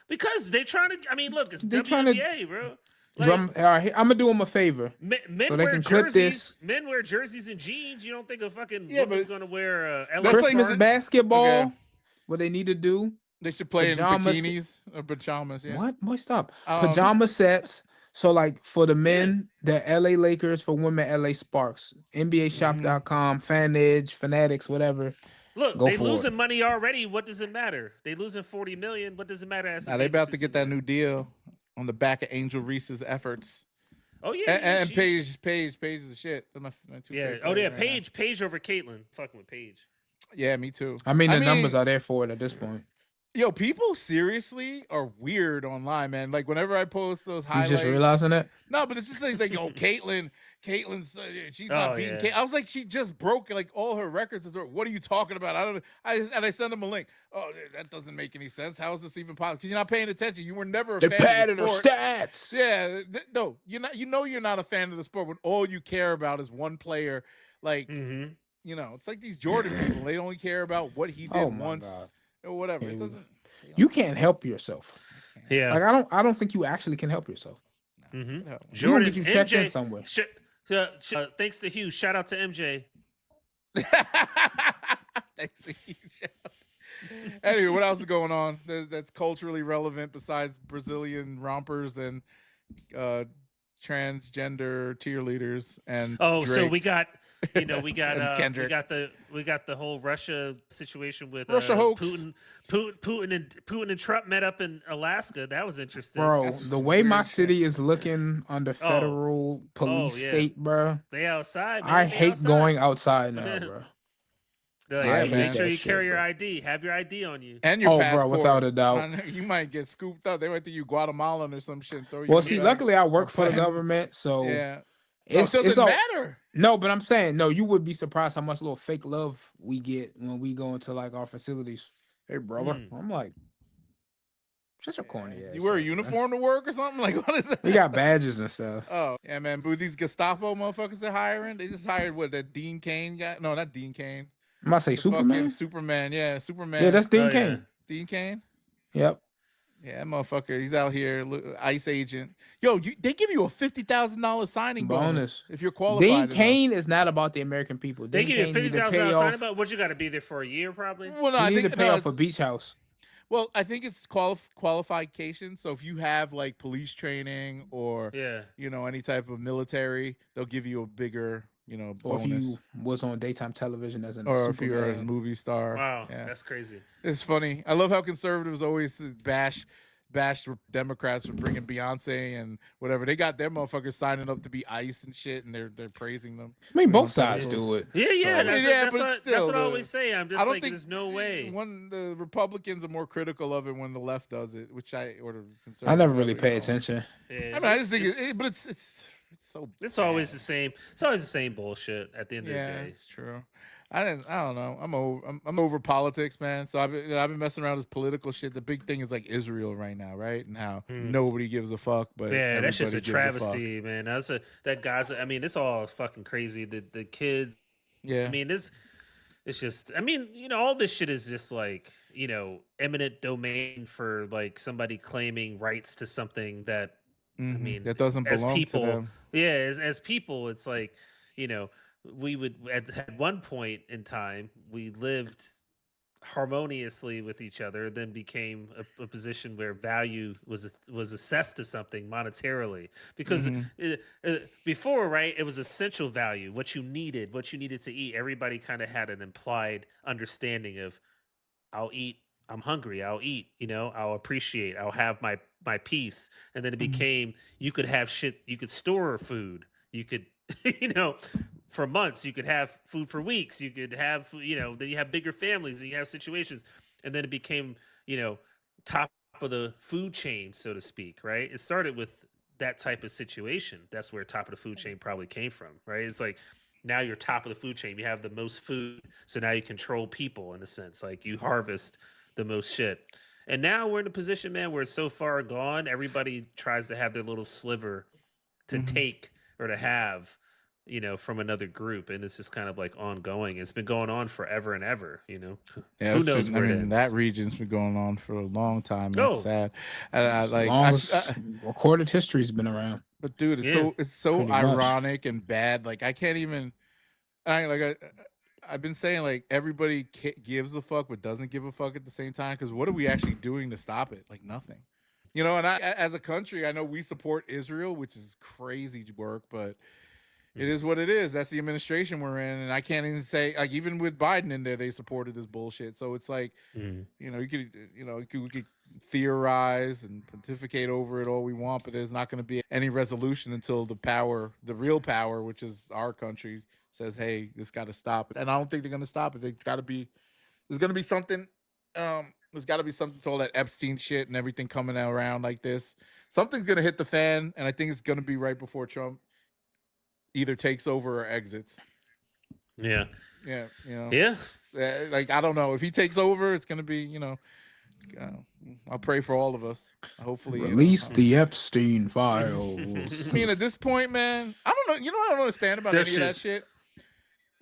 because they trying to. I mean, look, it's They tryna WNBA, bro. All right, I'm gonna do them a favor. Men so they wear can clip jerseys. this. Men wear jerseys and jeans. You don't think a fucking Yeah, woman's but gonna wear LA That's like Christmas Spartans? basketball. Okay. What they need to do? They should play pajamas- in bikinis or pajamas. Yeah. What? Boy, stop. Um, Pajama sets. So like for the men, the LA Lakers, for women, LA Sparks. NBAshop.com, Fan Edge, Fanatics, whatever. Look, Go they for losing it. money already. What does it matter? They losing 40 million. What does it matter? As Now they about to get that new deal on the back of Angel Reese's efforts. Oh yeah, And she's- Paige is the shit. They're my two Yeah. favorite Oh yeah, players right now. Paige over Caitlyn. Fucking with Paige. Yeah, me too. I mean, the numbers are there for it at this point. Yo, people seriously are weird online, man. Like whenever I post those You highlights. just realizing that? No, but it's just like, yo, Caitlyn's she's not Oh, beating yeah. Kate. I was like, she just broke like all her records. What are you talking about? I don't know. I sent them a link. Oh, that doesn't make any sense. How is this even possible? Because you're not paying attention. You were never a They fan padded of her the sport. stats. Yeah, no, you're not. You know, you're not a fan of the sport when all you care about is one player. Like, Mm-hmm. you know, it's like these Jordan people. They only care about what he did Oh my once God. or whatever. Yeah, It doesn't. You can't help yourself. Yeah. Like I don't think you actually can help yourself. Mm-hmm. help. You gonna get you checked in somewhere. Thanks to Hugh. Shout out to MJ. Thanks to you. Anyway, what else is going on that's culturally relevant besides Brazilian rompers and transgender cheerleaders and Oh, so Drake? we got we And got Kendrick. we got the whole Russia situation with Russia hoax. Putin and Trump met up in Alaska. That was interesting. Bro, That's the way my weird shit. city is looking under federal police yeah. state, bro. They outside. Man. I They hate outside. going outside now, bro. Like, Yeah, make sure man. you carry your ID. Have your ID on you. And your bro, passport. without a doubt. You might get scooped up. They might think you Guatemalan or some shit. And throw you Well, in the see, back. luckily I work Or for the plan- government, so Yeah. it's it doesn't all, matter. No, but I'm saying, no, you would be surprised how much little fake love we get when we go into like our facilities. Hey, brother. I'm like, such a corny ass. You wear a uniform to work or something? Like, what is that? We got badges and stuff. Oh, yeah, man. But these Gestapo motherfuckers they're hiring, they just hired what, that Dean Cain guy? No, not Dean Cain. I'm about to say The Superman. fucking Superman, yeah, Superman. Yeah, that's Dean Oh, Cain. yeah. Dean Cain. Yep. Yeah, that motherfucker. He's out here, ICE agent. Yo, they give you a $50,000 signing bonus if you're qualified. Dean enough. Cain is not about the American people. They Dean give you Cain need to pay $50,000 off. signing bonus. What, you got to be there for a year probably? Well, no, You I need think to pay no, off a beach house. Well, I think it's qualification. So if you have like police training or any type of military, they'll give you a bigger bonus. Or if you was on daytime television as a or if you're a movie star. Wow, that's crazy. It's funny. I love how conservatives always bash Democrats for bringing Beyonce and whatever. They got their motherfuckers signing up to be ICE and shit, and they're praising them. I mean, both sides do it. Yeah, So, that's what I always say. I'm just like, there's no way. The Republicans are more critical of it when the left does it, which I never really pay attention. Yeah, I mean, I just think it's so. It's always the same. It's always the same bullshit at the end of the day. It's true. I don't know. I'm over politics, man. So I've been messing around with political shit. The big thing is like Israel right now, right? And how nobody gives a fuck. But yeah, that's just a travesty, man. That Gaza. I mean, it's all fucking crazy. The kids. Yeah. I mean, it's just. I mean, all this shit is just like eminent domain for like somebody claiming rights to something that. I mean, that doesn't belong to them. Yeah, as people, it's like we would at one point in time we lived harmoniously with each other, then became a position where value was assessed to something monetarily because before, right, it was essential value, what you needed to eat. Everybody kind of had an implied understanding of I'll eat, I'm hungry, I'll eat, I'll appreciate, I'll have my peace. And then it became you could have shit, you could store food, you could for months, you could have food for weeks, you could have, then you have bigger families and you have situations. And then it became, top of the food chain, so to speak, right? It started with that type of situation. That's where top of the food chain probably came from, right? It's like now you're top of the food chain. You have the most food. So now you control people in a sense, like you harvest the most shit. And now we're in a position, man, where it's so far gone. Everybody tries to have their little sliver to take or to have, from another group, and it's just kind of like ongoing. It's been going on forever and ever, Yeah, who knows where it ends. That region's been going on for a long time. It's sad. Recorded history's been around. But dude, it's so ironic and bad. Like I can't even. I've been saying like everybody gives a fuck but doesn't give a fuck at the same time. Because what are we actually doing to stop it? Like nothing. And as a country, I know we support Israel, which is crazy work, but. It is what it is. That's the administration we're in, and I can't even say like even with Biden in there, they supported this bullshit. So it's like, we could theorize and pontificate over it all we want, but there's not going to be any resolution until the real power, which is our country, says, "Hey, this got to stop." And I don't think they're going to stop it. There's got to be something. There's got to be something to all that Epstein shit and everything coming around like this. Something's going to hit the fan, and I think it's going to be right before Trump either takes over or exits. Yeah. Like I don't know if he takes over, it's gonna be I'll pray for all of us. Hopefully, release the Epstein files. I mean, at this point, man, I don't know. I don't understand about any of that shit.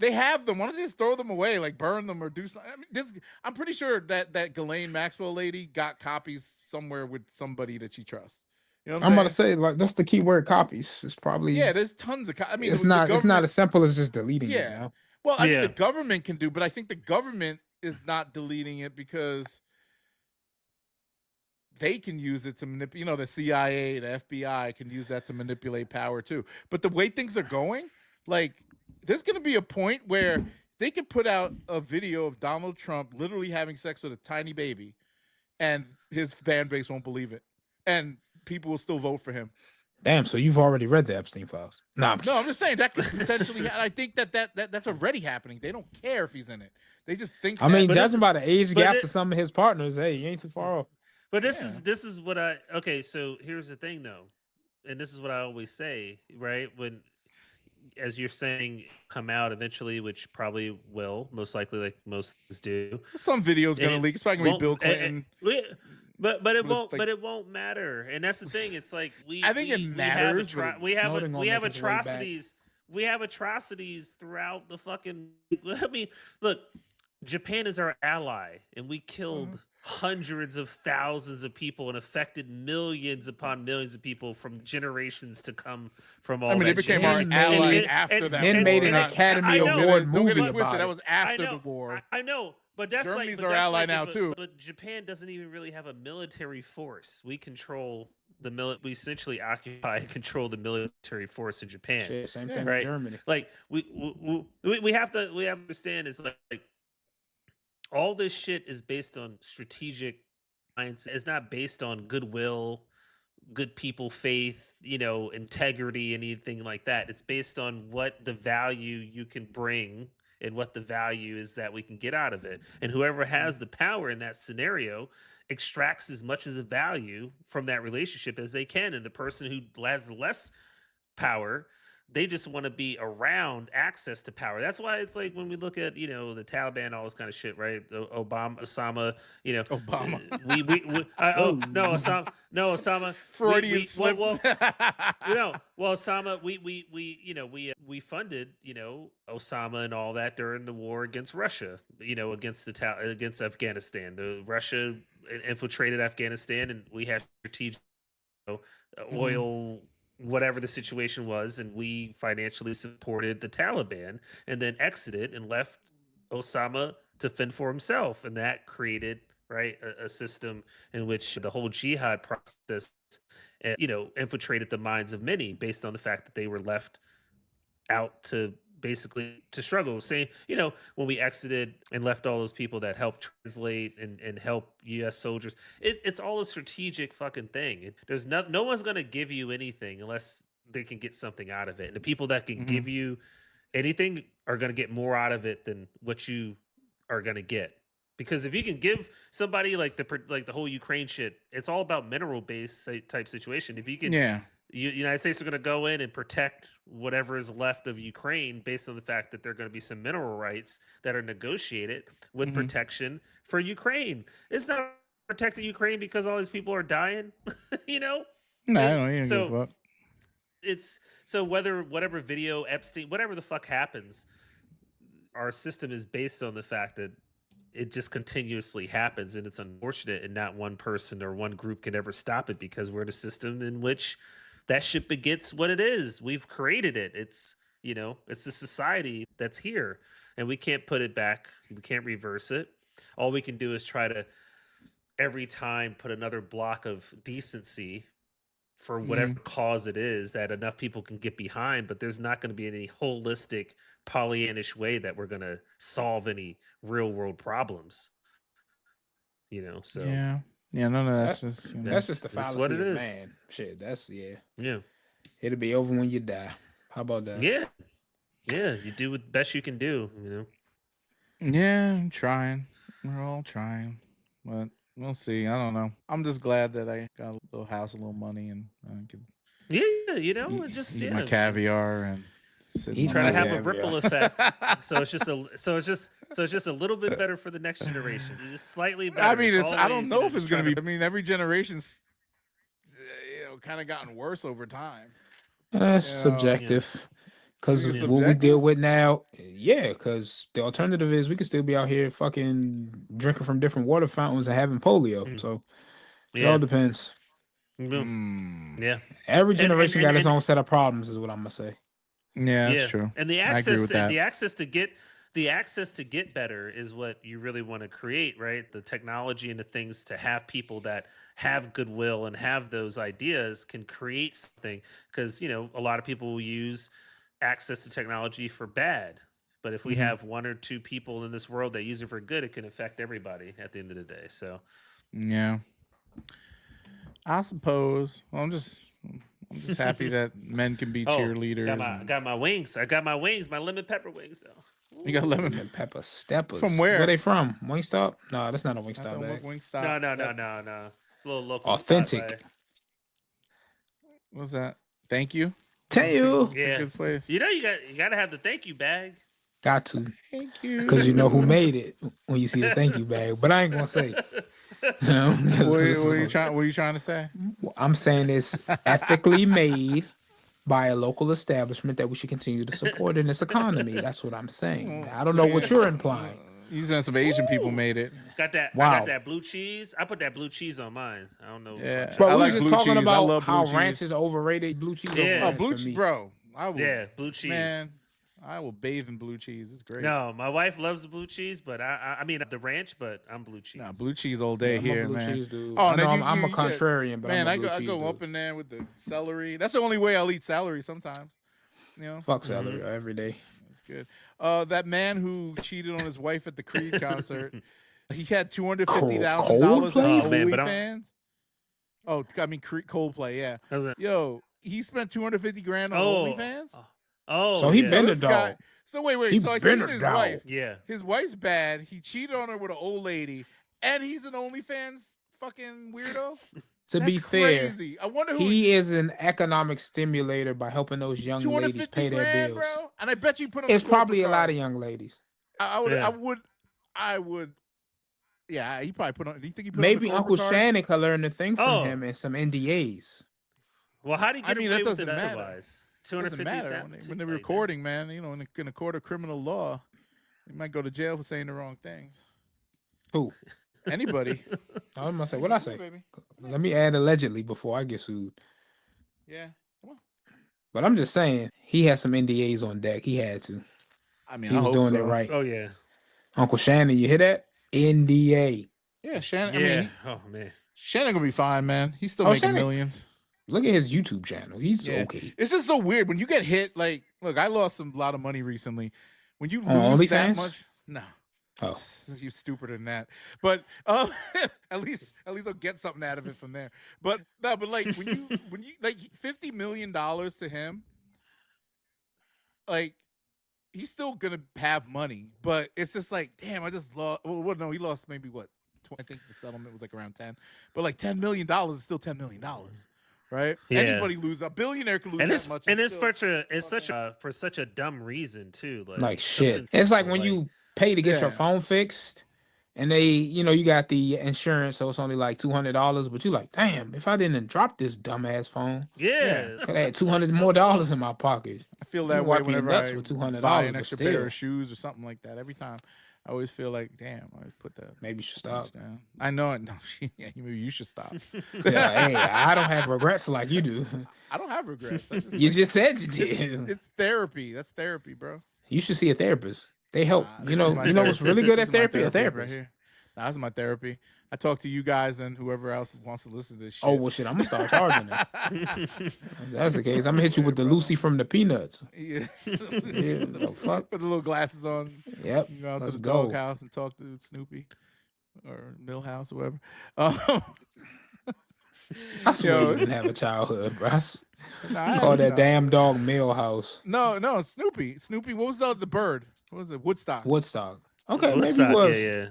They have them. Why don't they just throw them away, like burn them or do something? I mean, I'm pretty sure that Ghislaine Maxwell lady got copies somewhere with somebody that she trusts. I'm about to say, like, that's the key word, copies. It's probably there's tons of. I mean, it's not as simple as just deleting it now. Well, I think the government can do, but I think the government is not deleting it because they can use it to manipulate. The CIA, the FBI can use that to manipulate power too. But the way things are going, like, there's going to be a point where they could put out a video of Donald Trump literally having sex with a tiny baby, and his fan base won't believe it, and people will still vote for him. Damn, so you've already read the Epstein files? No, I'm just saying that could potentially. I think that's already happening. They don't care if he's in it. They just think. I mean, But judging by the age gap it- to some of his partners, hey, you ain't too far off. But this is what okay. So here's the thing, though, and this is what I always say, right? When, as you're saying, come out eventually, which probably will, most likely, like most things do. Some videos gonna leak. It's probably gonna be Bill Clinton. But it won't. But it won't matter, and that's the thing. It's like I think it matters. We have atrocities. We have atrocities throughout the fucking. I mean, look, Japan is our ally, and we killed hundreds of thousands of people and affected millions upon millions of people from generations to come from all. I mean, they became our ally after that. Then made an Academy Award movie about it. That was after the war. I know, but that's Germany's like our ally now too. But Japan doesn't even really have a military force. We control we essentially occupy and control the military force in Japan. Shit, same thing right? with Germany. Like we have to understand is like all this shit is based on strategic science. It's not based on goodwill, good people, faith, integrity, anything like that. It's based on what the value you can bring and what the value is that we can get out of it. And whoever has the power in that scenario extracts as much of the value from that relationship as they can. And the person who has less power, they just want to be around access to power. That's why it's like when we look at, the Taliban, all this kind of shit, right? Osama, Obama. Osama. Freudian slip. Osama, we funded, Osama and all that during the war against Russia, against Afghanistan. The Russia infiltrated Afghanistan, and we had strategic oil, whatever the situation was, and we financially supported the Taliban and then exited and left Osama to fend for himself. And that created, right, a system in which the whole jihad process, infiltrated the minds of many based on the fact that they were left out to basically to struggle. Same, when we exited and left all those people that helped translate and help U.S. soldiers, it's all a strategic fucking thing. There's no one's going to give you anything unless they can get something out of it. And the people that can give you anything are going to get more out of it than what you are going to get. Because if you can give somebody like the whole Ukraine shit, it's all about mineral based type situation. If you can, United States are going to go in and protect whatever is left of Ukraine based on the fact that there are going to be some mineral rights that are negotiated with protection for Ukraine. It's not protecting Ukraine because all these people are dying, No, I don't even give a fuck. It's so whatever video Epstein, whatever the fuck happens, our system is based on the fact that it just continuously happens, and it's unfortunate, and not one person or one group can ever stop it because we're in a system in which that shit begets what it is. We've created it. It's, it's a society that's here, and we can't put it back. We can't reverse it. All we can do is try to every time put another block of decency for whatever cause it is that enough people can get behind, but there's not going to be any holistic Pollyannish way that we're going to solve any real world problems. So yeah, none of that's just the fallacy what it is. Man, shit, yeah. It'll be over when you die. How about that? Yeah, you do the best you can do. Yeah, I'm trying. We're all trying, but we'll see. I don't know. I'm just glad that I got a little house, a little money, and I could. Eat my caviar and. Try to have a ripple effect, so it's just a little bit better for the next generation. It's just slightly better. I mean, I don't know if it's going to be. I mean, every generation's kind of gotten worse over time. That's subjective. Because what we deal with now, because the alternative is we could still be out here fucking drinking from different water fountains and having polio. So it all depends. Yeah. Every generation got its own set of problems, is what I'm gonna say. Yeah, that's true. And the access to get better is what you really want to create, right? The technology and the things to have people that have goodwill and have those ideas can create something, because a lot of people will use access to technology for bad. But if we have one or two people in this world that use it for good, it can affect everybody at the end of the day. So yeah, I suppose. Well, I'm just happy that men can be cheerleaders. Got my wings. I got my wings, my lemon pepper wings, though. You got lemon and pepper steppers. From where? Where they from? Wingstop? No, that's not a That's Wingstop bag. Wingstop. No. It's a little local. Authentic. Spot, What's that? Thank you. Thank you. It's a good place. You know, you got to have the thank you bag. Got to. Thank you. Because you know who made it when you see the thank you bag. But I ain't going to say. What are you trying to say? I'm saying it's ethically made by a local establishment that we should continue to support in this economy. That's what I'm saying. I don't know what you're implying. You said some Asian people made it. Got that? Wow. I got that blue cheese. I put that blue cheese on mine. I don't know. Yeah. But I we like was just blue talking cheese. about how ranch is overrated. Blue cheese. Yeah. Oh, Overrated blue for cheese, me. bro. I will, Yeah, blue cheese. Man, I will bathe in blue cheese. It's great. No, my wife loves the blue cheese, but I mean the ranch, but I'm blue cheese. Nah, blue cheese all day I'm here, a blue man. cheese dude. Oh, I know no, I'm a contrarian, but man, I'm a blue I cheese go dude. up in there with the celery. That's the only way I'll eat celery sometimes. You know, Fuck celery every day. that's good. That man who cheated on his wife at the Creed concert, he had $250,000 Coldplay? on Oh, man, but OnlyFans. Oh, I mean Coldplay, yeah. Yo, he spent $250,000 on OnlyFans. Oh, So he yeah. been a This guy- dog. So wait. He So I been seen a his dog. wife. Yeah. His wife's bad. He cheated on her with an old lady, and he's an OnlyFans fucking weirdo. To That's be fair, crazy. I wonder who he is an economic stimulator by helping those young ladies pay their $250,000, bills. bro. And I bet you put on. It's the probably a corporate lot card. of young ladies. I would. Yeah, he probably put on. Do you think he put Maybe on the Uncle corporate card? Shannon could learn the thing from Oh. him and some NDAs. Well, how do you get that away with doesn't it matter. otherwise? It doesn't matter when they're recording, man. You know, in a court of criminal law, you might go to jail for saying the wrong things. Who? Anybody. I was gonna say, what I say? Baby. Let me add allegedly before I get sued. Yeah. Come on. But I'm just saying, he had some NDAs on deck. He had to. I mean, He I was hope doing so. it right. Oh yeah. Uncle Shannon, you hear that? NDA. Yeah, Shannon. Yeah. I mean, Oh man. Shannon gonna be fine, man. He's still Oh, making Shannon- millions. Look at his YouTube channel. He's Yeah. okay. It's just so weird when you get hit. Like, look, I lost a lot of money recently. When you On lose that OnlyFans? much, no. Oh. You're stupider than that. But at least I'll get something out of it from there. But no, but like when you like $50 million to him, like he's still gonna have money. But it's just like, damn, I just lost. Well, no, he lost maybe what? I think the settlement was like around 10. But like $10 million is still $10 million. Right? Yeah. Anybody lose, a billionaire could lose And that it's much. and it's still for such a dumb reason too. Like shit. It's like when you pay to get your Yeah. phone fixed and they, you got the insurance, so it's only like $200, but you like, damn, if I didn't drop this dumbass phone, Yeah. could have had $200 more dollars in my pocket. I feel You that can way wipe your whenever nuts I with $200, buy an but extra pair still. of shoes or something like that. Every time, I always feel like, damn, I put that. Maybe you should stop. Down. I know it. No, maybe you should stop. Yeah, hey, I don't have regrets like you do. I don't have regrets. I You just said you did. It's therapy. That's therapy, bro. You should see a therapist. They help. Nah, You this is know, my what's therapy. really good This at is my therapy? A right therapist. here. Nah, this is my therapy. I talk to you guys and whoever else wants to listen to this shit. Oh well, shit! I'm gonna start charging them. If that's the case, I'm gonna hit you with the Lucy from the Peanuts. Yeah. Yeah, the fuck. Put the little glasses on. Yep. You go out to Let's the go. doghouse and talk to Snoopy or Millhouse or whoever. I swear Yo, you didn't have a childhood, bro. Nah, I had Call a that damn childhood. dog Millhouse. No, Snoopy. Snoopy. What was the bird? What was it? Woodstock. Woodstock. Okay, Woodstock, maybe it was. yeah.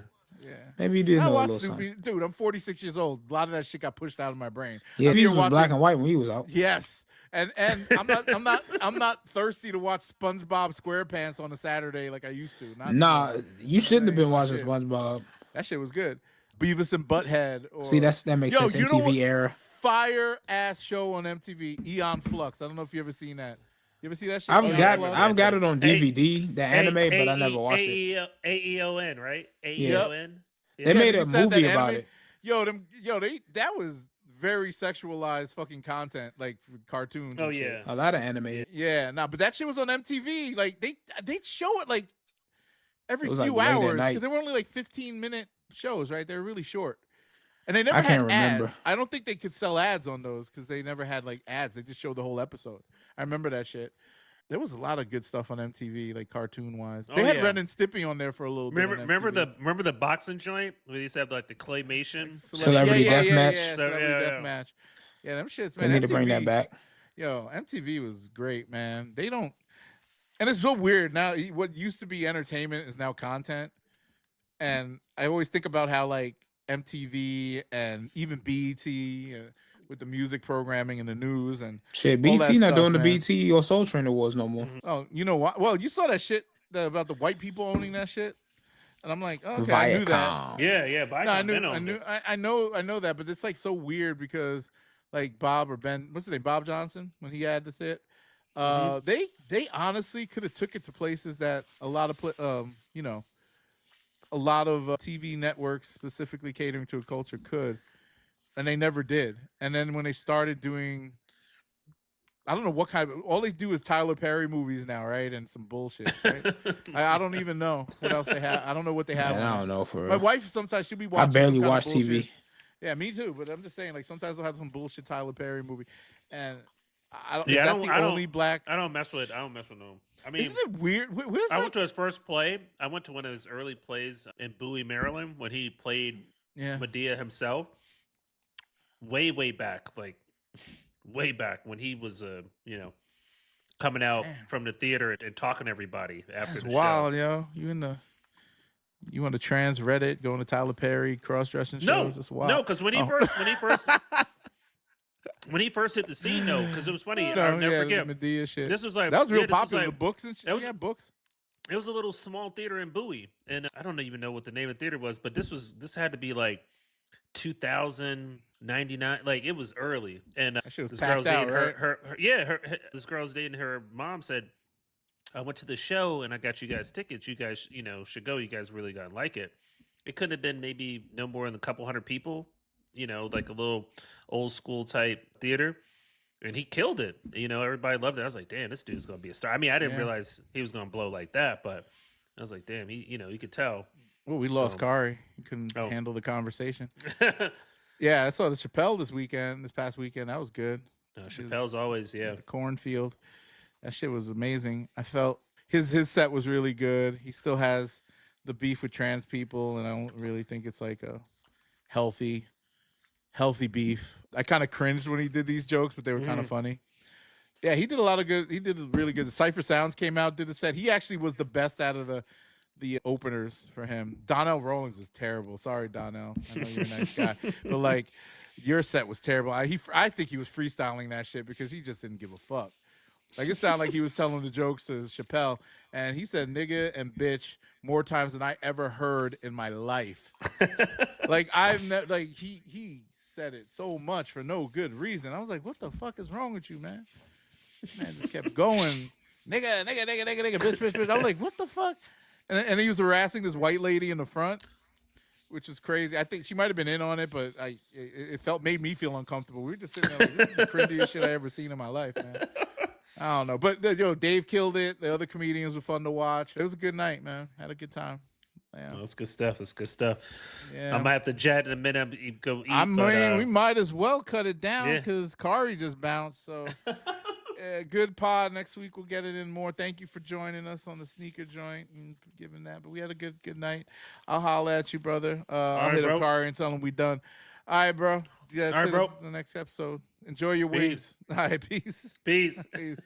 Yeah. Maybe you did I know a watched little Snoopy. something. Dude, I'm 46 years old. A lot of that shit got pushed out of my brain. Yeah, I'm these here was watching- black and white when he was out. Yes. And I'm not thirsty to watch SpongeBob SquarePants on a Saturday like I used to. Not Nah, anymore. you shouldn't have been ain't watching shit. SpongeBob. That shit was good. Beavis and Butthead. Or, See, that makes sense. you know MTV what? era. Fire ass show on MTV. Eon Flux. I don't know if you ever seen that. You ever see that shit? I've Eon got Flux? it on DVD, the anime, but I never watched it. AEON, right? Yeah. AEON. They made a you said that movie about anime? it. That was very sexualized fucking content, like cartoons. Oh and shit. yeah. A lot of anime. Yeah, but that shit was on MTV. Like they'd show it like every It was, few like, late at hours night. because they were only like 15-minute shows, right? They were really short, and they never I had can't remember. ads. I don't think they could sell ads on those because they never had like ads. They just showed the whole episode. I remember that shit. There was a lot of good stuff on MTV, like cartoon wise. They had yeah. Ren and Stimpy on there for a little bit. Remember the boxing joint where they used to have like the claymation. Celebrity Deathmatch. Yeah, So, Celebrity yeah. Deathmatch. Yeah, them shits, They man. need to bring that MTV back. Yo, MTV was great, man. They don't. And it's so weird now. What used to be entertainment is now content. And I always think about how like MTV and even BET with the music programming and the news and shit, all BT that not stuff, doing the man. BT or Soul Train Awards no more. Oh, you know what? Well, you saw that shit about the white people owning that shit, and I'm like, okay, I knew that. Viacom. Yeah. No, I know that, but it's like so weird because like Bob or Ben, what's his name, Bob Johnson, when he had this hit, they honestly could have took it to places that a lot of a lot of TV networks specifically catering to a culture could, and they never did. And then when they started doing, I don't know what kind of, all they do is Tyler Perry movies now, right? And some bullshit, right? I don't even know what else they have. I don't know what they have. Man, I don't know for real. My wife sometimes she'll be I watching. barely some kind watch of bullshit. TV. Yeah, me too. But I'm just saying, like sometimes they'll have some bullshit Tyler Perry movie, and I don't. Yeah, is I that don't. the I only don't. black? I don't mess with. I don't mess with them. I mean, Isn't it weird? Where's I that? went to his first play. I went to one of his early plays in Bowie, Maryland, when he played Medea himself. Way back, like way back when he was, coming out from the theater and talking to everybody after That's the wild, show. yo. You on the trans Reddit going to Tyler Perry cross-dressing shows? That's wild. No, because when he first hit the scene, no, because it was funny. I'll never forget. The Medea shit. This was like that was real this was popular. like- The books and shit. Yeah, books. It was a little small theater in Bowie, and I don't even know what the name of the theater was, but this had to be like 2099, like it was early, and That shit was this packed girl's out, dating right? this girl's dating her mom said, I went to the show and I got you guys tickets. You guys, should go. You guys really gonna like it. It couldn't have been maybe no more than a couple hundred people, like a little old school type theater. And he killed it. Everybody loved it. I was like, damn, this dude's gonna be a star. I mean, I didn't realize he was gonna blow like that, but I was like, damn, you could tell. Well, we lost Kari. He couldn't handle the conversation. Yeah, I saw the Chappelle this past weekend. That was good. Chappelle's always, the cornfield. That shit was amazing. I felt his set was really good. He still has the beef with trans people, and I don't really think it's like a healthy beef. I kind of cringed when he did these jokes, but they were kind of funny. Yeah, he did a lot of good. He did really good. The Cypher Sounds came out, did a set. He actually was the best out of the openers for him. Donnell Rawlings was terrible. Sorry, Donnell. I know you're a nice guy, but like your set was terrible. I think he was freestyling that shit because he just didn't give a fuck. Like it sounded like he was telling the jokes to Chappelle, and he said "nigga" and "bitch" more times than I ever heard in my life. Like he said it so much for no good reason. I was like, what the fuck is wrong with you, man? This man just kept going, nigga, bitch. I was like, what the fuck? And he was harassing this white lady in the front, which is crazy. I think she might have been in on it, but it made me feel uncomfortable. We were just sitting there like, this is the cringiest shit I ever seen in my life, man. I don't know. But Dave killed it. The other comedians were fun to watch. It was a good night, man. Had a good time. Yeah. Well, that's good stuff. That's good stuff. Yeah. I might have to jet in a minute. Go eat. I mean, we might as well cut it down because Kari just bounced. So, good pod. Next week we'll get it in more. Thank you for joining us on the sneaker joint and giving that. But we had a good night. I'll holler at you, brother. I'll hit up Kari and tell him we done. All right, bro. Yeah, all right, bro. The next episode. Enjoy your wings. All right, peace. Peace. Peace.